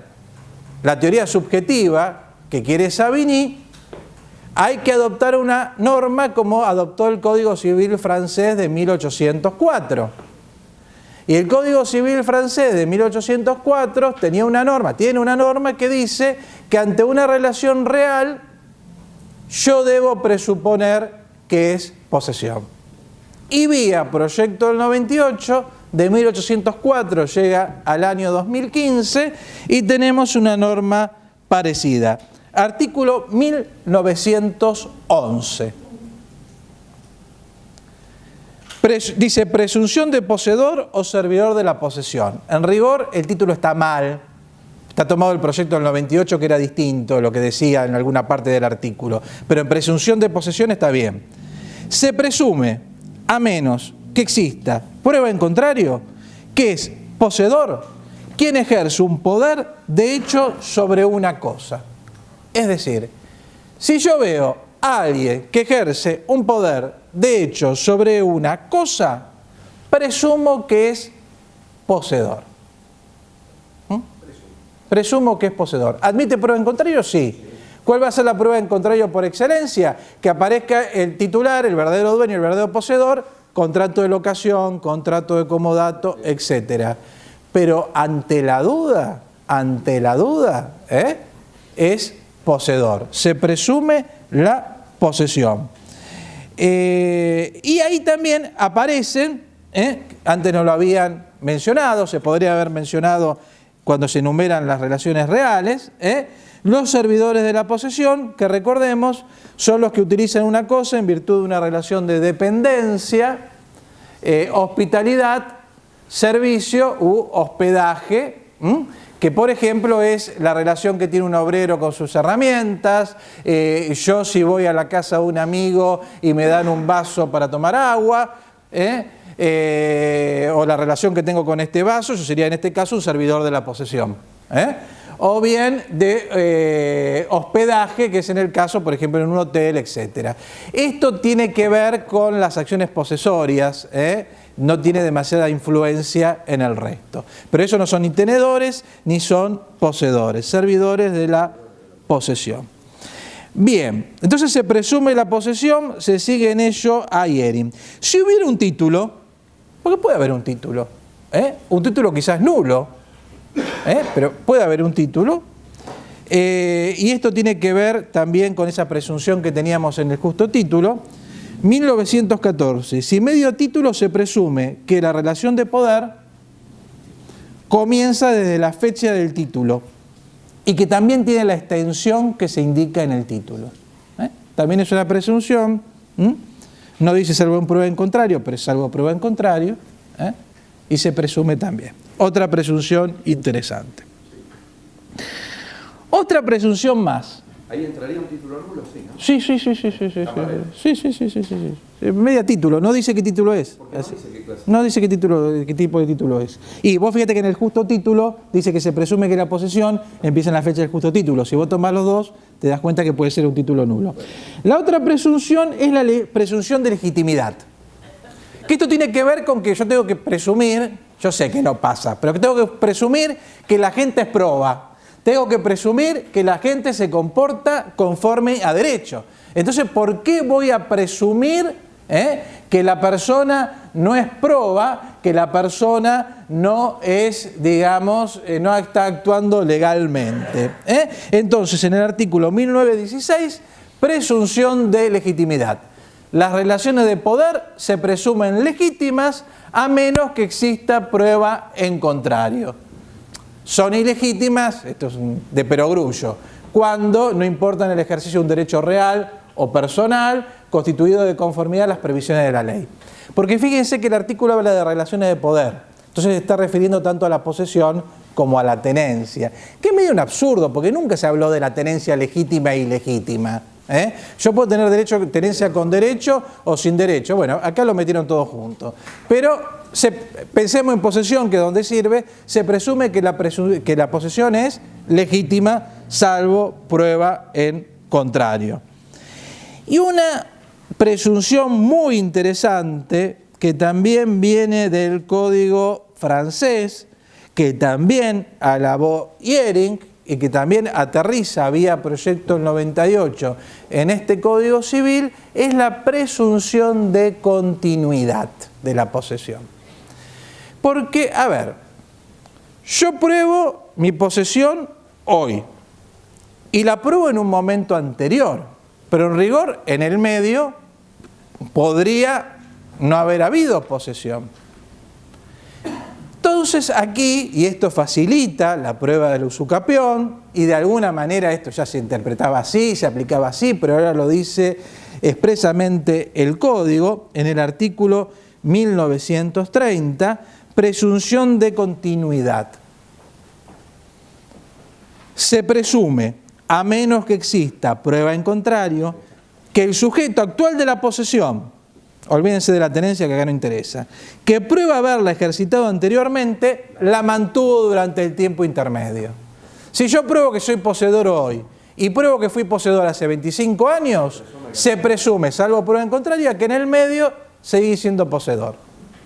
la teoría subjetiva que quiere Savigny, hay que adoptar una norma como adoptó el Código Civil francés de 1804. Y el Código Civil francés de 1804 tiene una norma que dice que ante una relación real yo debo presuponer que es posesión. Y vía proyecto del 98, de 1804 llega al año 2015 y tenemos una norma parecida. Artículo 1911. Dice presunción de poseedor o servidor de la posesión. En rigor, el título está mal. Está tomado el proyecto del 98, que era distinto lo que decía en alguna parte del artículo. Pero en presunción de posesión está bien. Se presume, a menos que exista prueba en contrario, que es poseedor quien ejerce un poder de hecho sobre una cosa. Es decir, si yo veo a alguien que ejerce un poder de hecho sobre una cosa, presumo que es poseedor. Presumo que es poseedor. ¿Admite prueba en contrario? Sí. ¿Cuál va a ser la prueba en contrario por excelencia? Que aparezca el titular, el verdadero dueño, el verdadero poseedor, contrato de locación, contrato de comodato, etc. Pero ante la duda, es poseedor. Se presume la posesión. Y ahí también aparecen, antes no lo habían mencionado, se podría haber mencionado cuando se enumeran las relaciones reales, los servidores de la posesión, que recordemos, son los que utilizan una cosa en virtud de una relación de dependencia, hospitalidad, servicio u hospedaje, que por ejemplo es la relación que tiene un obrero con sus herramientas. Yo si voy a la casa de un amigo y me dan un vaso para tomar agua, o la relación que tengo con este vaso, yo sería en este caso un servidor de la posesión. o bien de hospedaje, que es en el caso, por ejemplo, en un hotel, etc. Esto tiene que ver con las acciones posesorias, no tiene demasiada influencia en el resto. Pero eso no son ni tenedores ni son poseedores, servidores de la posesión. Bien, entonces se presume la posesión, se sigue en ello a hierin. Si hubiera un título, porque puede haber un título, un título quizás nulo, pero puede haber un título, y esto tiene que ver también con esa presunción que teníamos en el justo título. 1914, si medio título se presume que la relación de poder comienza desde la fecha del título y que también tiene la extensión que se indica en el título. También es una presunción, no dice salvo en prueba en contrario, pero es salvo prueba en contrario, y se presume también. Otra presunción interesante. Otra presunción más.
¿Ahí entraría un título nulo? Sí, ¿no?
Sí. Media título, no dice qué título es.
Porque no dice qué clase.
No dice qué tipo de título es. Y vos fíjate que en el justo título dice que se presume que la posesión empieza en la fecha del justo título. Si vos tomás los dos, te das cuenta que puede ser un título nulo. La otra presunción es la presunción de legitimidad. Que esto tiene que ver con que yo tengo que presumir, yo sé que no pasa, pero que tengo que presumir que la gente es proba. Tengo que presumir que la gente se comporta conforme a derecho. Entonces, ¿por qué voy a presumir que la persona no es proba, que la persona no es, digamos, no está actuando legalmente? Entonces, en el artículo 1916, presunción de legitimidad. Las relaciones de poder se presumen legítimas a menos que exista prueba en contrario. Son ilegítimas, esto es de perogrullo, cuando no importan el ejercicio de un derecho real o personal constituido de conformidad a las previsiones de la ley. Porque fíjense que el artículo habla de relaciones de poder, entonces se está refiriendo tanto a la posesión como a la tenencia, que es medio un absurdo, porque nunca se habló de la tenencia legítima e ilegítima. Yo puedo tener tenencia con derecho o sin derecho. Bueno, acá lo metieron todo junto. Pero pensemos en posesión, que donde sirve, se presume que la posesión es legítima, salvo prueba en contrario. Y una presunción muy interesante, que también viene del Código francés, que también alabó Hering, y que también aterriza vía proyecto 98 en este Código Civil, es la presunción de continuidad de la posesión. Porque, a ver, yo pruebo mi posesión hoy y la pruebo en un momento anterior, pero en rigor, en el medio, podría no haber habido posesión. Entonces aquí, y esto facilita la prueba del usucapión, y de alguna manera esto ya se interpretaba así, se aplicaba así, pero ahora lo dice expresamente el Código en el artículo 1930, presunción de continuidad. Se presume, a menos que exista prueba en contrario, que el sujeto actual de la posesión, olvídense de la tenencia que acá no interesa, que prueba haberla ejercitado anteriormente, la mantuvo durante el tiempo intermedio. Si yo pruebo que soy poseedor hoy y pruebo que fui poseedor hace 25 años, se presume, salvo prueba en contraria, que en el medio seguí siendo poseedor.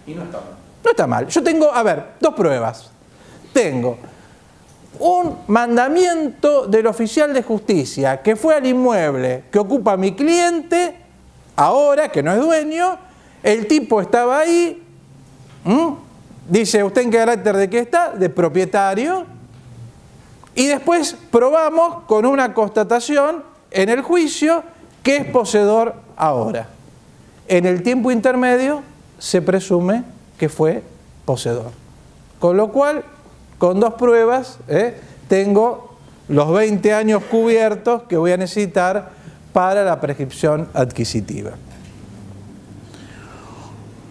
Y no está mal.
No está mal. Yo tengo, a ver, dos pruebas. Tengo un mandamiento del oficial de justicia que fue al inmueble que ocupa mi cliente, ahora que no es dueño, el tipo estaba ahí, dice, ¿usted en qué carácter de qué está? De propietario. Y después probamos con una constatación en el juicio que es poseedor ahora. En el tiempo intermedio se presume que fue poseedor. Con lo cual, con dos pruebas, tengo los 20 años cubiertos que voy a necesitar para la prescripción adquisitiva.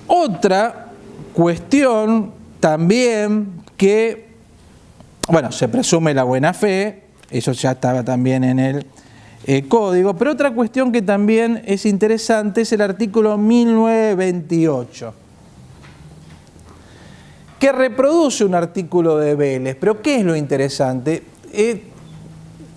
Otra cuestión también que, bueno, se presume la buena fe, eso ya estaba también en el Código, pero otra cuestión que también es interesante es el artículo 1928, que reproduce un artículo de Vélez. Pero ¿qué es lo interesante?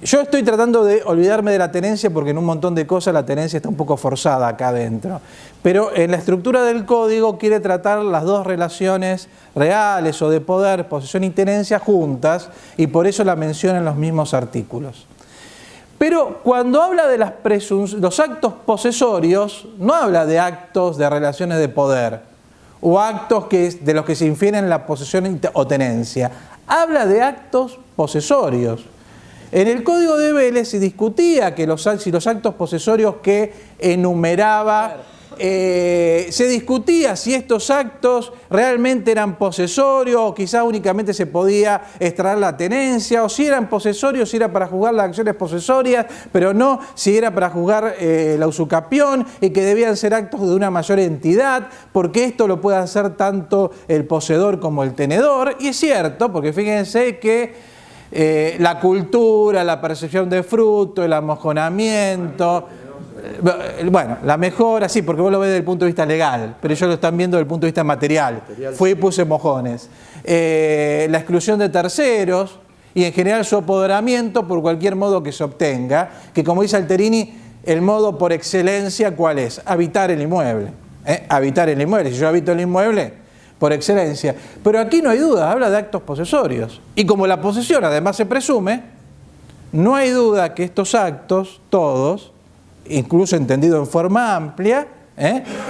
yo estoy tratando de olvidarme de la tenencia porque en un montón de cosas la tenencia está un poco forzada acá adentro. Pero en la estructura del código quiere tratar las dos relaciones reales o de poder, posesión y tenencia juntas, y por eso la menciona en los mismos artículos. Pero cuando habla de los actos posesorios, no habla de actos de relaciones de poder o actos de los que se infieren la posesión o tenencia. Habla de actos posesorios. En el Código de Vélez se discutía que si los actos posesorios que enumeraba, se discutía si estos actos realmente eran posesorios o quizás únicamente se podía extraer la tenencia, o si eran posesorios, si era para juzgar las acciones posesorias, pero no si era para juzgar la usucapión, y que debían ser actos de una mayor entidad, porque esto lo puede hacer tanto el poseedor como el tenedor. Y es cierto, porque fíjense que la cultura, la percepción de fruto, el amojonamiento, bueno, la mejora, sí, porque vos lo ves desde el punto de vista legal, pero ellos lo están viendo desde el punto de vista material. Fui y puse mojones. La exclusión de terceros y en general su apoderamiento por cualquier modo que se obtenga, que como dice Alterini, el modo por excelencia, ¿cuál es? Habitar el inmueble. Habitar el inmueble. Si yo habito el inmueble, por excelencia. Pero aquí no hay duda, habla de actos posesorios. Y como la posesión además se presume, no hay duda que estos actos, todos, incluso entendido en forma amplia,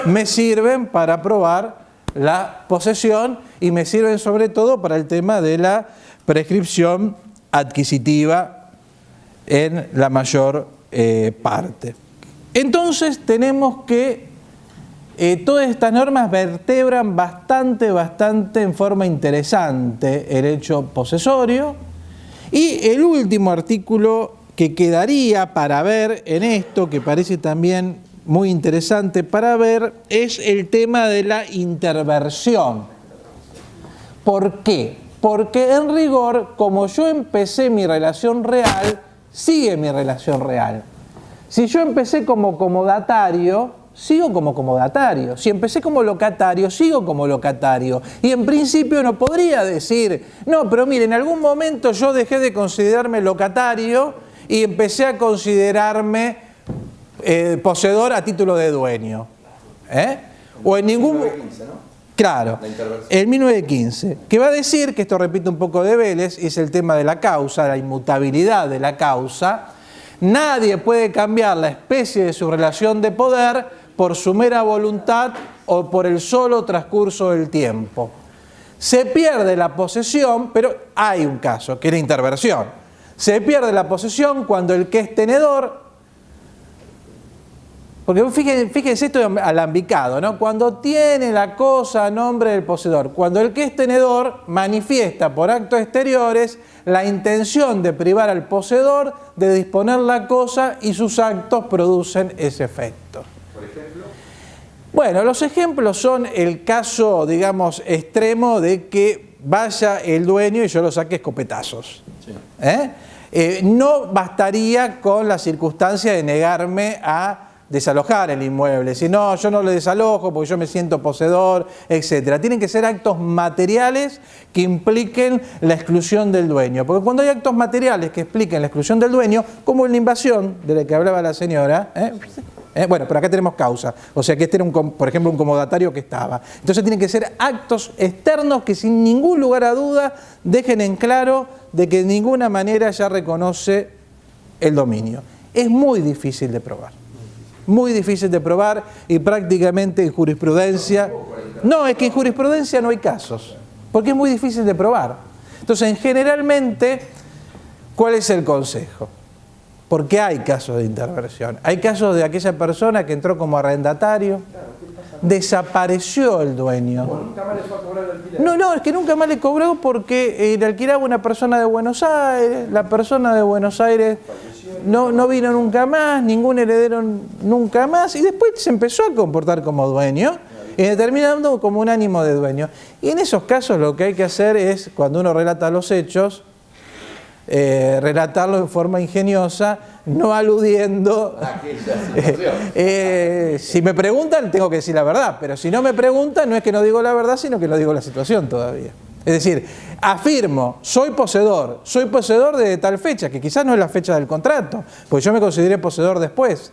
me sirven para probar la posesión y me sirven sobre todo para el tema de la prescripción adquisitiva en la mayor parte. Entonces tenemos que todas estas normas vertebran bastante en forma interesante el hecho posesorio. Y el último artículo que quedaría para ver en esto, que parece también muy interesante para ver, es el tema de la interversión. ¿Por qué? Porque en rigor, como yo empecé mi relación real, sigue mi relación real. Si yo empecé como comodatario, sigo como comodatario. Si empecé como locatario, sigo como locatario. Y en principio no podría decir, no, pero mire, en algún momento yo dejé de considerarme locatario y empecé a considerarme poseedor a título de dueño. O en ningún...
1915, ¿no?
Claro, el 1915, que va a decir, que esto repite un poco de Vélez, es el tema de la causa, la inmutabilidad de la causa. Nadie puede cambiar la especie de su relación de poder por su mera voluntad o por el solo transcurso del tiempo. Se pierde la posesión, pero hay un caso, que es la interversión. Se pierde la posesión cuando el que es tenedor, porque fíjense esto alambicado, ¿no? Cuando tiene la cosa a nombre del poseedor, cuando el que es tenedor manifiesta por actos exteriores la intención de privar al poseedor de disponer la cosa y sus actos producen ese efecto.
Por ejemplo.
Bueno, los ejemplos son el caso, digamos, extremo de que vaya el dueño y yo lo saque escopetazos. Sí. No bastaría con la circunstancia de negarme a desalojar el inmueble, si no, yo no lo desalojo porque yo me siento poseedor, etc. Tienen que ser actos materiales que impliquen la exclusión del dueño, porque cuando hay actos materiales que expliquen la exclusión del dueño, como en la invasión de la que hablaba la señora, bueno, pero acá tenemos causa, o sea que este era, por ejemplo, un comodatario que estaba. Entonces tienen que ser actos externos que sin ningún lugar a duda dejen en claro de que de ninguna manera ya reconoce el dominio. Es muy difícil de probar. Muy difícil de probar y prácticamente en jurisprudencia... No, es que en jurisprudencia no hay casos, porque es muy difícil de probar. Entonces, generalmente, ¿cuál es el consejo? Porque hay casos de interversión. Hay casos de aquella persona que entró como arrendatario, desapareció el dueño.
Nunca más le fue a cobrar el alquiler.
No, es que nunca más le cobró porque le alquilaba una persona de Buenos Aires, la persona de Buenos Aires no vino nunca más, ningún heredero nunca más, y después se empezó a comportar como dueño y determinando como un ánimo de dueño. Y en esos casos lo que hay que hacer es, cuando uno relata los hechos, relatarlo en forma ingeniosa, no aludiendo. Si me preguntan, tengo que decir la verdad, pero si no me preguntan, no es que no digo la verdad, sino que no digo la situación todavía. Es decir, afirmo, soy poseedor de tal fecha, que quizás no es la fecha del contrato, porque yo me consideré poseedor después.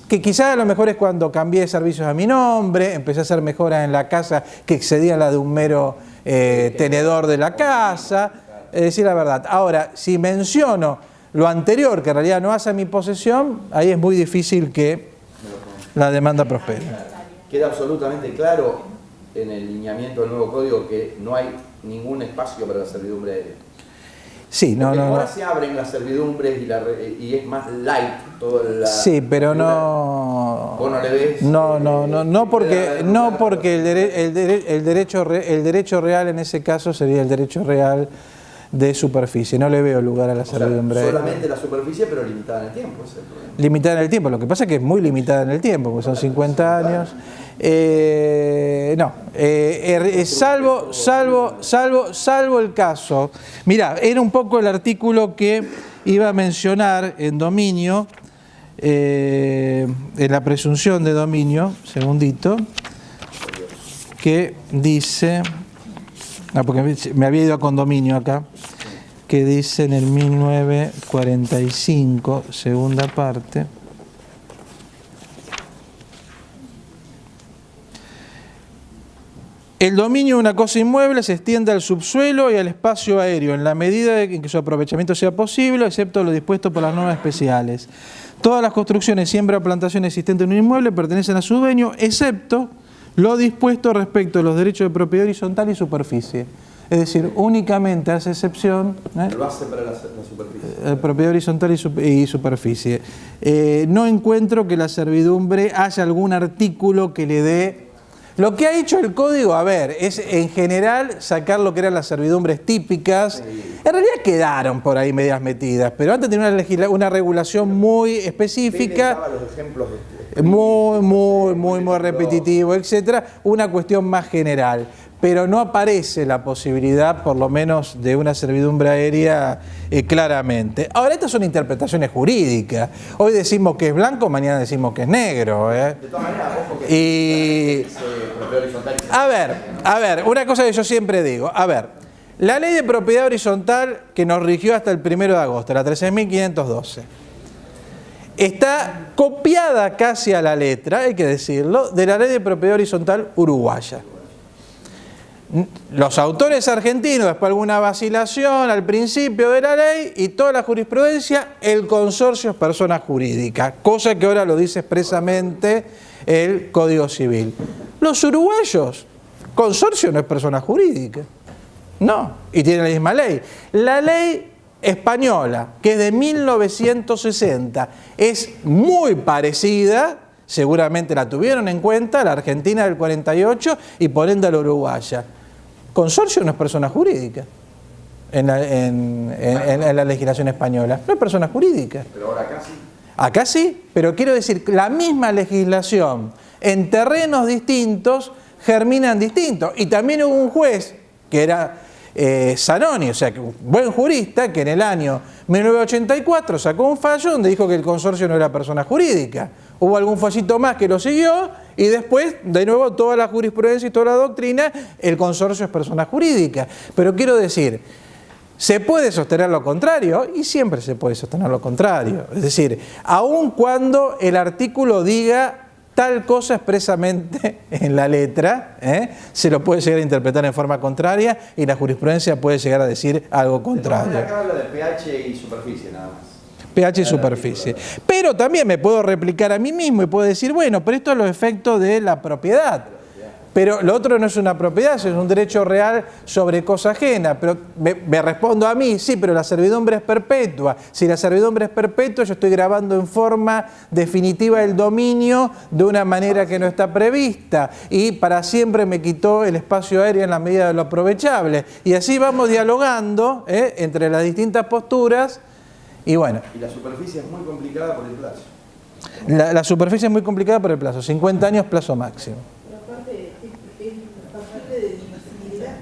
Que quizás a lo mejor es cuando cambié servicios a mi nombre, empecé a hacer mejoras en la casa que excedían la de un mero tenedor de la casa, es decir, la verdad. Ahora, si menciono lo anterior, que en realidad no hace mi posesión, ahí es muy difícil que la demanda prospere.
Queda absolutamente claro en el lineamiento del nuevo código que no hay ningún espacio para la servidumbre aérea.
Sí, no.
Ahora se abren las servidumbres y es más light toda la...
Sí, pero no...
¿Vos no le ves?
No porque el derecho real en ese caso sería el derecho real de superficie. No le veo lugar a la servidumbre.
Solamente la superficie, pero limitada en el tiempo, ese es el problema. Limitada
en el tiempo. Lo que pasa es que es muy limitada en el tiempo, porque son 50 años. Salvo el caso. Mirá, era un poco el artículo que iba a mencionar en dominio, en la presunción de dominio, segundito, que dice... porque me había ido a condominio acá, que dice en el 1945, segunda parte, el dominio de una cosa inmueble se extiende al subsuelo y al espacio aéreo en la medida en que su aprovechamiento sea posible, excepto lo dispuesto por las normas especiales. Todas las construcciones, siembra o plantación existentes en un inmueble pertenecen a su dueño, excepto lo dispuesto respecto a los derechos de propiedad horizontal y superficie. Es decir, únicamente hace excepción...
Lo hace para la superficie.
Propiedad horizontal y superficie. No encuentro que la servidumbre haya algún artículo que le dé... Lo que ha hecho el código, a ver, es en general sacar lo que eran las servidumbres típicas. Sí. En realidad quedaron por ahí medias metidas, pero antes tenía una regulación muy específica.
Los ejemplos
muy repetitivo, etcétera, una cuestión más general, pero no aparece la posibilidad, por lo menos, de una servidumbre aérea claramente. Ahora, estas son interpretaciones jurídicas. Hoy decimos que es blanco, mañana decimos que es negro.
De todas maneras, ojo que
a ver, una cosa que yo siempre digo, la ley de propiedad horizontal que nos rigió hasta el 1 de agosto, la 13.512, está copiada casi a la letra, hay que decirlo, de la ley de propiedad horizontal uruguaya. Los autores argentinos, después alguna vacilación al principio de la ley y toda la jurisprudencia, el consorcio es persona jurídica, cosa que ahora lo dice expresamente el Código Civil. Los uruguayos, consorcio no es persona jurídica, no, y tienen la misma ley. La ley española, que es de 1960, es muy parecida, seguramente la tuvieron en cuenta, la argentina del 48 y por ende la uruguaya. Consorcio no es persona jurídica en la legislación española, no es persona jurídica.
Pero ahora acá sí.
Acá sí, pero quiero decir, la misma legislación en terrenos distintos germinan distintos. Y también hubo un juez que era Zanoni, o sea, un buen jurista, que en el año 1984 sacó un fallo donde dijo que el consorcio no era persona jurídica. Hubo algún fallito más que lo siguió y después, de nuevo, toda la jurisprudencia y toda la doctrina, el consorcio es persona jurídica. Pero quiero decir, ¿se puede sostener lo contrario? Y siempre se puede sostener lo contrario. Es decir, aun cuando el artículo diga tal cosa expresamente en la letra, se lo puede llegar a interpretar en forma contraria y la jurisprudencia puede llegar a decir algo contrario.
Acá habla de pH y superficie nada más.
pH y superficie. Pero también me puedo replicar a mí mismo y puedo decir, bueno, pero esto es los efectos de la propiedad. Pero lo otro no es una propiedad, es un derecho real sobre cosa ajena. Pero me respondo a mí, sí, pero la servidumbre es perpetua. Si la servidumbre es perpetua, yo estoy grabando en forma definitiva el dominio de una manera que no está prevista. Y para siempre me quitó el espacio aéreo en la medida de lo aprovechable. Y así vamos dialogando entre las distintas posturas. Y bueno.
Y la superficie es muy complicada por el plazo.
La superficie es muy complicada por el plazo. 50 años plazo máximo.
Pero aparte es bastante de divisibilidad.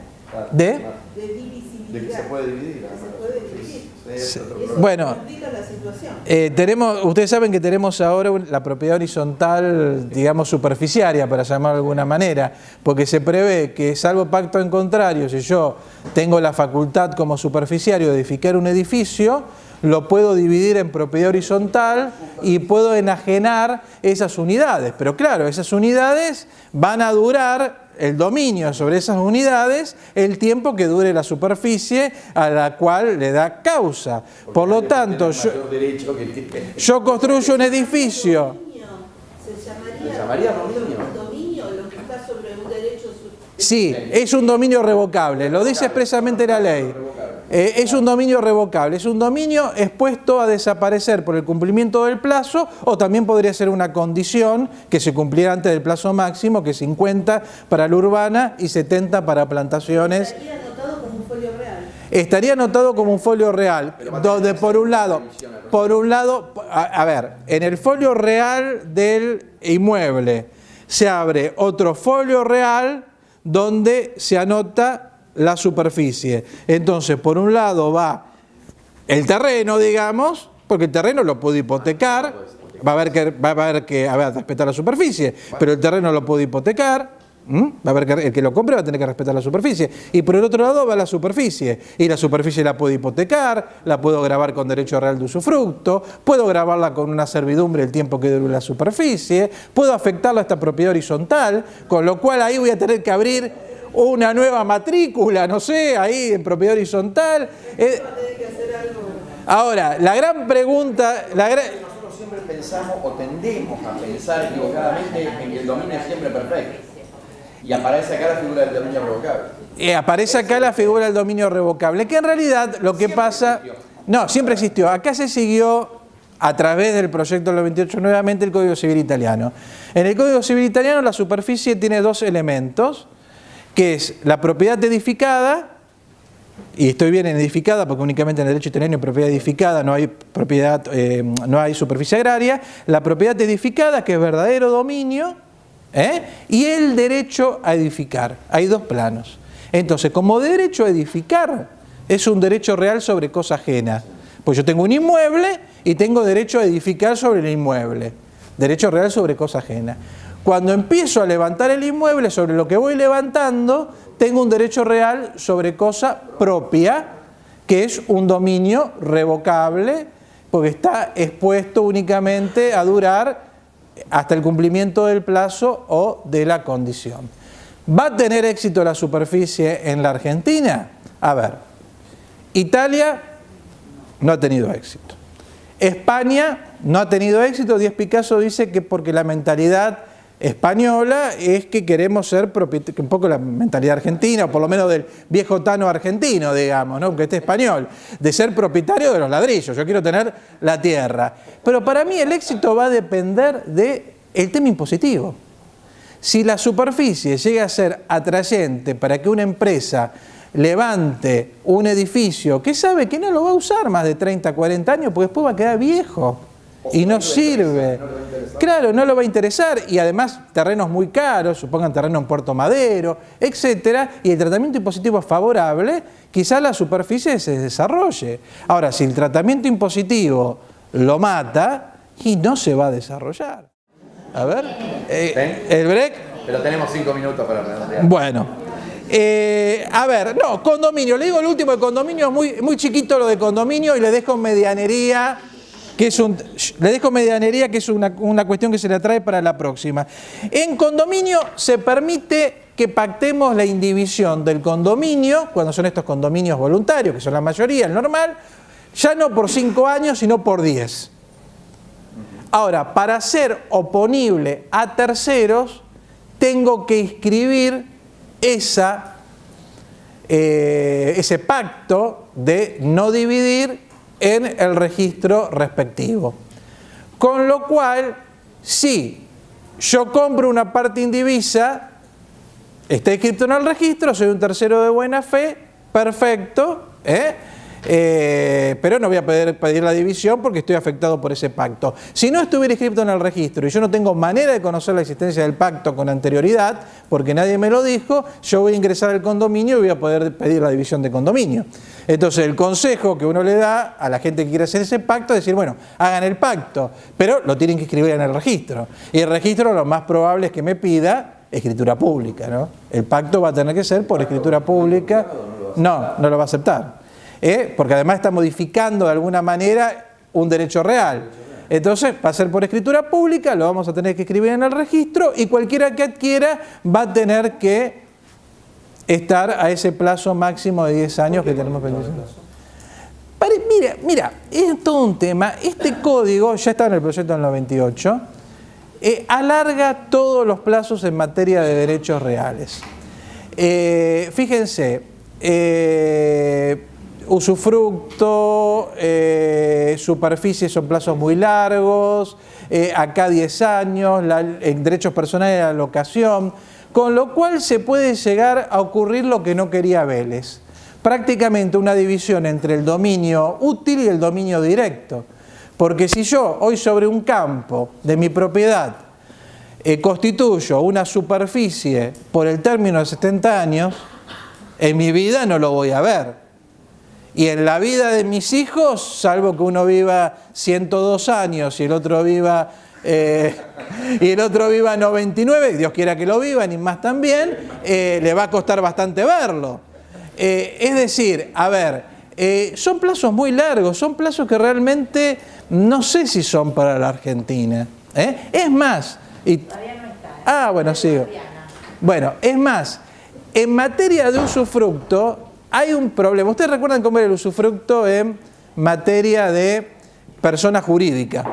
¿De?
De divisibilidad.
De que se puede dividir.
Se puede dividir.
Sí,
Y eso
Bueno,
complica la situación.
ustedes saben que tenemos ahora la propiedad horizontal, digamos, superficiaria, para llamarlo de alguna manera, porque se prevé que, salvo pacto en contrario, si yo tengo la facultad como superficiario de edificar un edificio, lo puedo dividir en propiedad horizontal y puedo enajenar esas unidades. Pero claro, esas unidades van a durar, el dominio sobre esas unidades, el tiempo que dure la superficie a la cual le da causa. Por lo tanto, yo construyo un edificio.
Se
llamaría dominio.
dominio lo que está sobre un derecho.
Sí, es un dominio revocable, lo dice expresamente la ley. Es un dominio revocable, es un dominio expuesto a desaparecer por el cumplimiento del plazo, o también podría ser una condición que se cumpliera antes del plazo máximo, que es 50 para la urbana y 70 para plantaciones.
Estaría anotado como un folio real.
Estaría anotado como un folio real, donde por un lado, a ver, en el folio real del inmueble se abre otro folio real donde se anota la superficie. Entonces, por un lado va el terreno, digamos, porque el terreno lo puedo hipotecar, va a haber que respetar la superficie, pero el terreno lo puedo hipotecar, va a haber que el que lo compre va a tener que respetar la superficie. Y por el otro lado va la superficie, y la superficie la puedo hipotecar, la puedo grabar con derecho real de usufructo, puedo grabarla con una servidumbre el tiempo que dure la superficie, puedo afectarla a esta propiedad horizontal, con lo cual ahí voy a tener que abrir una nueva matrícula, no sé, ahí en propiedad horizontal. Ahora, la gran pregunta...
Nosotros siempre pensamos o tendemos a pensar equivocadamente en que el dominio es siempre perfecto. Y aparece acá la figura del dominio revocable.
Aparece acá la figura del dominio revocable, que en realidad lo que pasa... No, siempre existió. Acá se siguió a través del proyecto del 98 nuevamente el Código Civil italiano. En el Código Civil italiano la superficie tiene dos elementos, que es la propiedad edificada, y estoy bien en edificada porque únicamente en el derecho italiano hay propiedad edificada, no hay superficie agraria, la propiedad edificada, que es verdadero dominio, y el derecho a edificar. Hay dos planos. Entonces, como derecho a edificar, es un derecho real sobre cosa ajena. Pues yo tengo un inmueble y tengo derecho a edificar sobre el inmueble. Derecho real sobre cosa ajena. Cuando empiezo a levantar el inmueble, sobre lo que voy levantando, tengo un derecho real sobre cosa propia, que es un dominio revocable, porque está expuesto únicamente a durar hasta el cumplimiento del plazo o de la condición. ¿Va a tener éxito la superficie en la Argentina? A ver, Italia no ha tenido éxito. España no ha tenido éxito. Díaz Picasso dice que porque la mentalidad española es que queremos ser propietarios, un poco la mentalidad argentina, o por lo menos del viejo tano argentino, digamos, ¿no? Porque este español, de ser propietario de los ladrillos, yo quiero tener la tierra. Pero para mí el éxito va a depender del tema impositivo. Si la superficie llega a ser atrayente para que una empresa levante un edificio que sabe que no lo va a usar más de 30, 40 años, porque después va a quedar viejo y no sirve. Claro, no lo va a interesar, y además terrenos muy caros, supongan terreno en Puerto Madero, etcétera, y el tratamiento impositivo es favorable, quizás la superficie se desarrolle. Ahora, si el tratamiento impositivo lo mata, y no se va a desarrollar. A ver, el break.
Pero tenemos 5 minutos para redondear.
Bueno, a ver, no, condominio, le digo el último de condominio, es muy chiquito lo de condominio, y le dejo medianería, que es una cuestión que se le trae para la próxima. En condominio se permite que pactemos la indivisión del condominio, cuando son estos condominios voluntarios, que son la mayoría, el normal, ya no por 5 años, sino por 10. Ahora, para ser oponible a terceros, tengo que inscribir ese pacto de no dividir en el registro respectivo. Con lo cual, si yo compro una parte indivisa, está inscrito en el registro, soy un tercero de buena fe, perfecto, Pero no voy a poder pedir la división porque estoy afectado por ese pacto. Si no estuviera inscrito en el registro y yo no tengo manera de conocer la existencia del pacto con anterioridad, porque nadie me lo dijo, yo voy a ingresar al condominio y voy a poder pedir la división de condominio. Entonces el consejo que uno le da a la gente que quiere hacer ese pacto es decir, bueno, hagan el pacto, pero lo tienen que escribir en el registro. Y el registro lo más probable es que me pida escritura pública, ¿no? El pacto va a tener que ser por escritura pública. No, no lo va a aceptar. Porque además está modificando de alguna manera un derecho real. Entonces va a ser por escritura pública, lo vamos a tener que escribir en el registro y cualquiera que adquiera va a tener que estar a ese plazo máximo de 10 años que tenemos pendiente. Mira, es todo un tema. Este código ya está en el proyecto del 98. Alarga todos los plazos en materia de derechos reales. Fíjense, usufructo, superficie son plazos muy largos, acá 10 años, en derechos personales la locación, con lo cual se puede llegar a ocurrir lo que no quería Vélez. Prácticamente una división entre el dominio útil y el dominio directo. Porque si yo hoy sobre un campo de mi propiedad constituyo una superficie por el término de 70 años, en mi vida no lo voy a ver. Y en la vida de mis hijos, salvo que uno viva 102 años y el otro viva 99, Dios quiera que lo viva, ni más también, le va a costar bastante verlo. Es decir, a ver, son plazos muy largos, son plazos que realmente no sé si son para la Argentina. Es más...
Todavía no está.
Bueno, sigo. Bueno, es más, en materia de usufructo hay un problema. ¿Ustedes recuerdan cómo era el usufructo en materia de persona jurídica?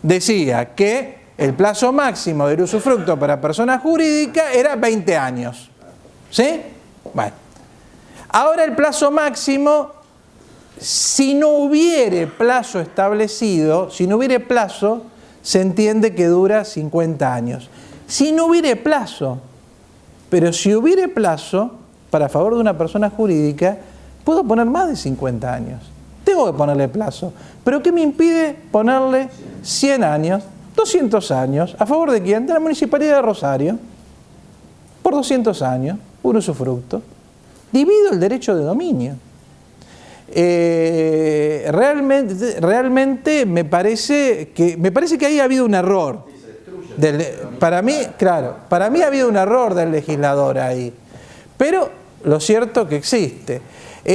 Decía que el plazo máximo del usufructo para persona jurídica era 20 años. ¿Sí? Bueno. Ahora el plazo máximo, si no hubiere plazo establecido, se entiende que dura 50 años. Si no hubiere plazo, pero si hubiere plazo, para favor de una persona jurídica, puedo poner más de 50 años. Tengo que ponerle plazo. ¿Pero qué me impide ponerle 100 años, 200 años? ¿A favor de quién? De la Municipalidad de Rosario. Por 200 años, un usufructo. Divido el derecho de dominio. Realmente me parece que ahí ha habido un error. Para mí ha habido un error del legislador ahí. Pero lo cierto que existe.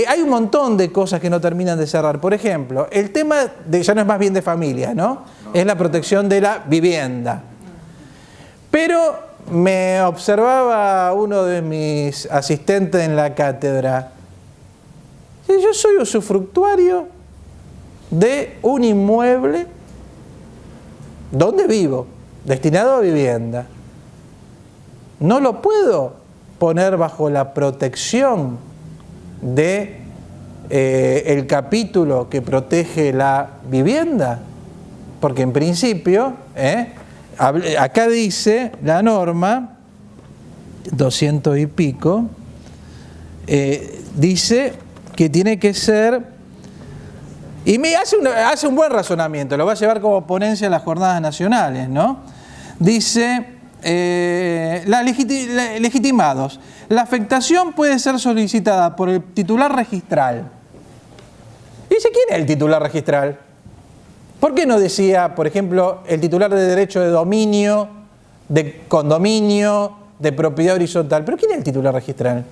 Hay un montón de cosas que no terminan de cerrar. Por ejemplo, el tema ya no es más bien de familia, ¿no? Es la protección de la vivienda. Pero me observaba uno de mis asistentes en la cátedra. Yo soy usufructuario de un inmueble donde vivo, destinado a vivienda. No lo puedo poner bajo la protección de el capítulo que protege la vivienda, porque en principio, acá dice la norma 200 y pico, dice que tiene que ser, y me hace un buen razonamiento, lo va a llevar como ponencia a las jornadas nacionales, ¿no? Dice, legitimados, la afectación puede ser solicitada por el titular registral. Dice, ¿quién es el titular registral? ¿Por qué no decía, por ejemplo, el titular de derecho de dominio, de condominio, de propiedad horizontal? ¿Pero quién es el titular registral?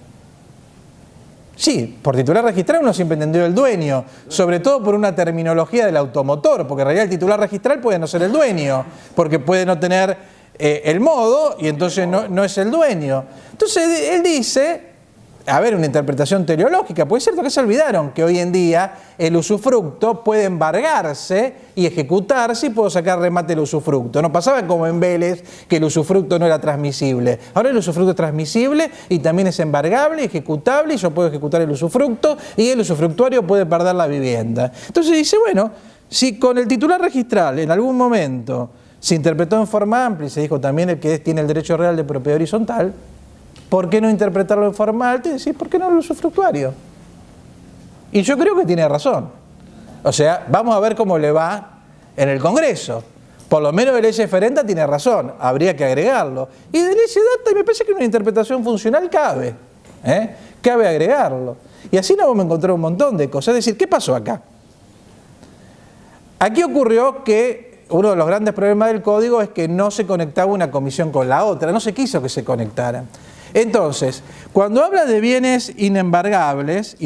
Sí, por titular registral uno siempre entendió el dueño, sobre todo por una terminología del automotor, porque en realidad el titular registral puede no ser el dueño, porque puede no tener el modo y entonces no es el dueño. Entonces él dice, a ver, una interpretación teleológica, pues es cierto que se olvidaron que hoy en día el usufructo puede embargarse y ejecutarse y puedo sacar remate del usufructo. No pasaba como en Vélez que el usufructo no era transmisible. Ahora el usufructo es transmisible y también es embargable, ejecutable, y yo puedo ejecutar el usufructo y el usufructuario puede perder la vivienda. Entonces dice, bueno, si con el titular registral en algún momento se interpretó en forma amplia y se dijo también el que tiene el derecho real de propiedad horizontal, ¿por qué no interpretarlo en forma alta y decir, ¿por qué no el usufructuario? Y yo creo que tiene razón. O sea, vamos a ver cómo le va en el Congreso. Por lo menos de leyes Ferenta tiene razón, habría que agregarlo. Y de leyes Data, me parece que una interpretación funcional cabe. Cabe agregarlo. Y así nos vamos a encontrar un montón de cosas. Es decir, ¿qué pasó acá? Aquí ocurrió que uno de los grandes problemas del código es que no se conectaba una comisión con la otra, no se quiso que se conectaran. Entonces, cuando habla de bienes inembargables,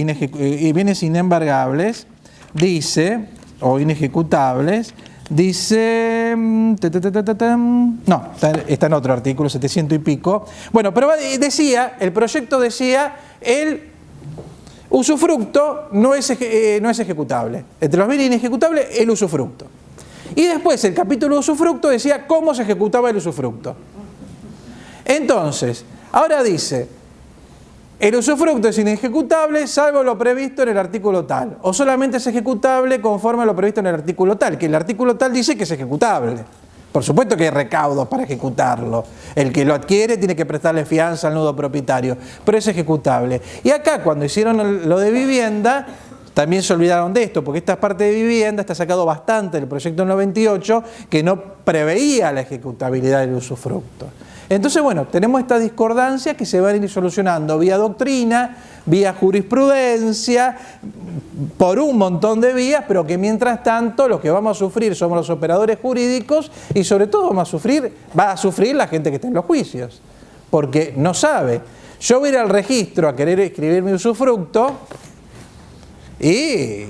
dice, o inejecutables, dice, no, está en otro artículo, 700 y pico. Bueno, pero decía, el proyecto decía, el usufructo no es ejecutable. Entre los bienes inejecutables, el usufructo. Y después el capítulo de usufructo decía cómo se ejecutaba el usufructo. Entonces, ahora dice, el usufructo es inejecutable salvo lo previsto en el artículo tal, o solamente es ejecutable conforme a lo previsto en el artículo tal, que el artículo tal dice que es ejecutable. Por supuesto que hay recaudos para ejecutarlo. El que lo adquiere tiene que prestarle fianza al nudo propietario, pero es ejecutable. Y acá, cuando hicieron lo de vivienda, también se olvidaron de esto, porque esta parte de vivienda está sacado bastante del proyecto 98, que no preveía la ejecutabilidad del usufructo. Entonces, bueno, tenemos esta discordancia que se va a ir solucionando vía doctrina, vía jurisprudencia, por un montón de vías, pero que mientras tanto los que vamos a sufrir somos los operadores jurídicos y sobre todo va a sufrir la gente que está en los juicios, porque no sabe. Yo voy a ir al registro a querer escribir mi usufructo y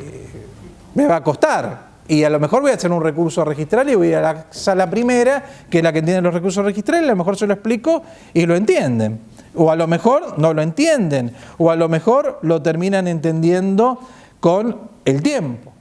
me va a costar. Y a lo mejor voy a hacer un recurso registral y voy a la sala primera, que es la que entiende los recursos registrales, a lo mejor se lo explico y lo entienden. O a lo mejor no lo entienden, o a lo mejor lo terminan entendiendo con el tiempo.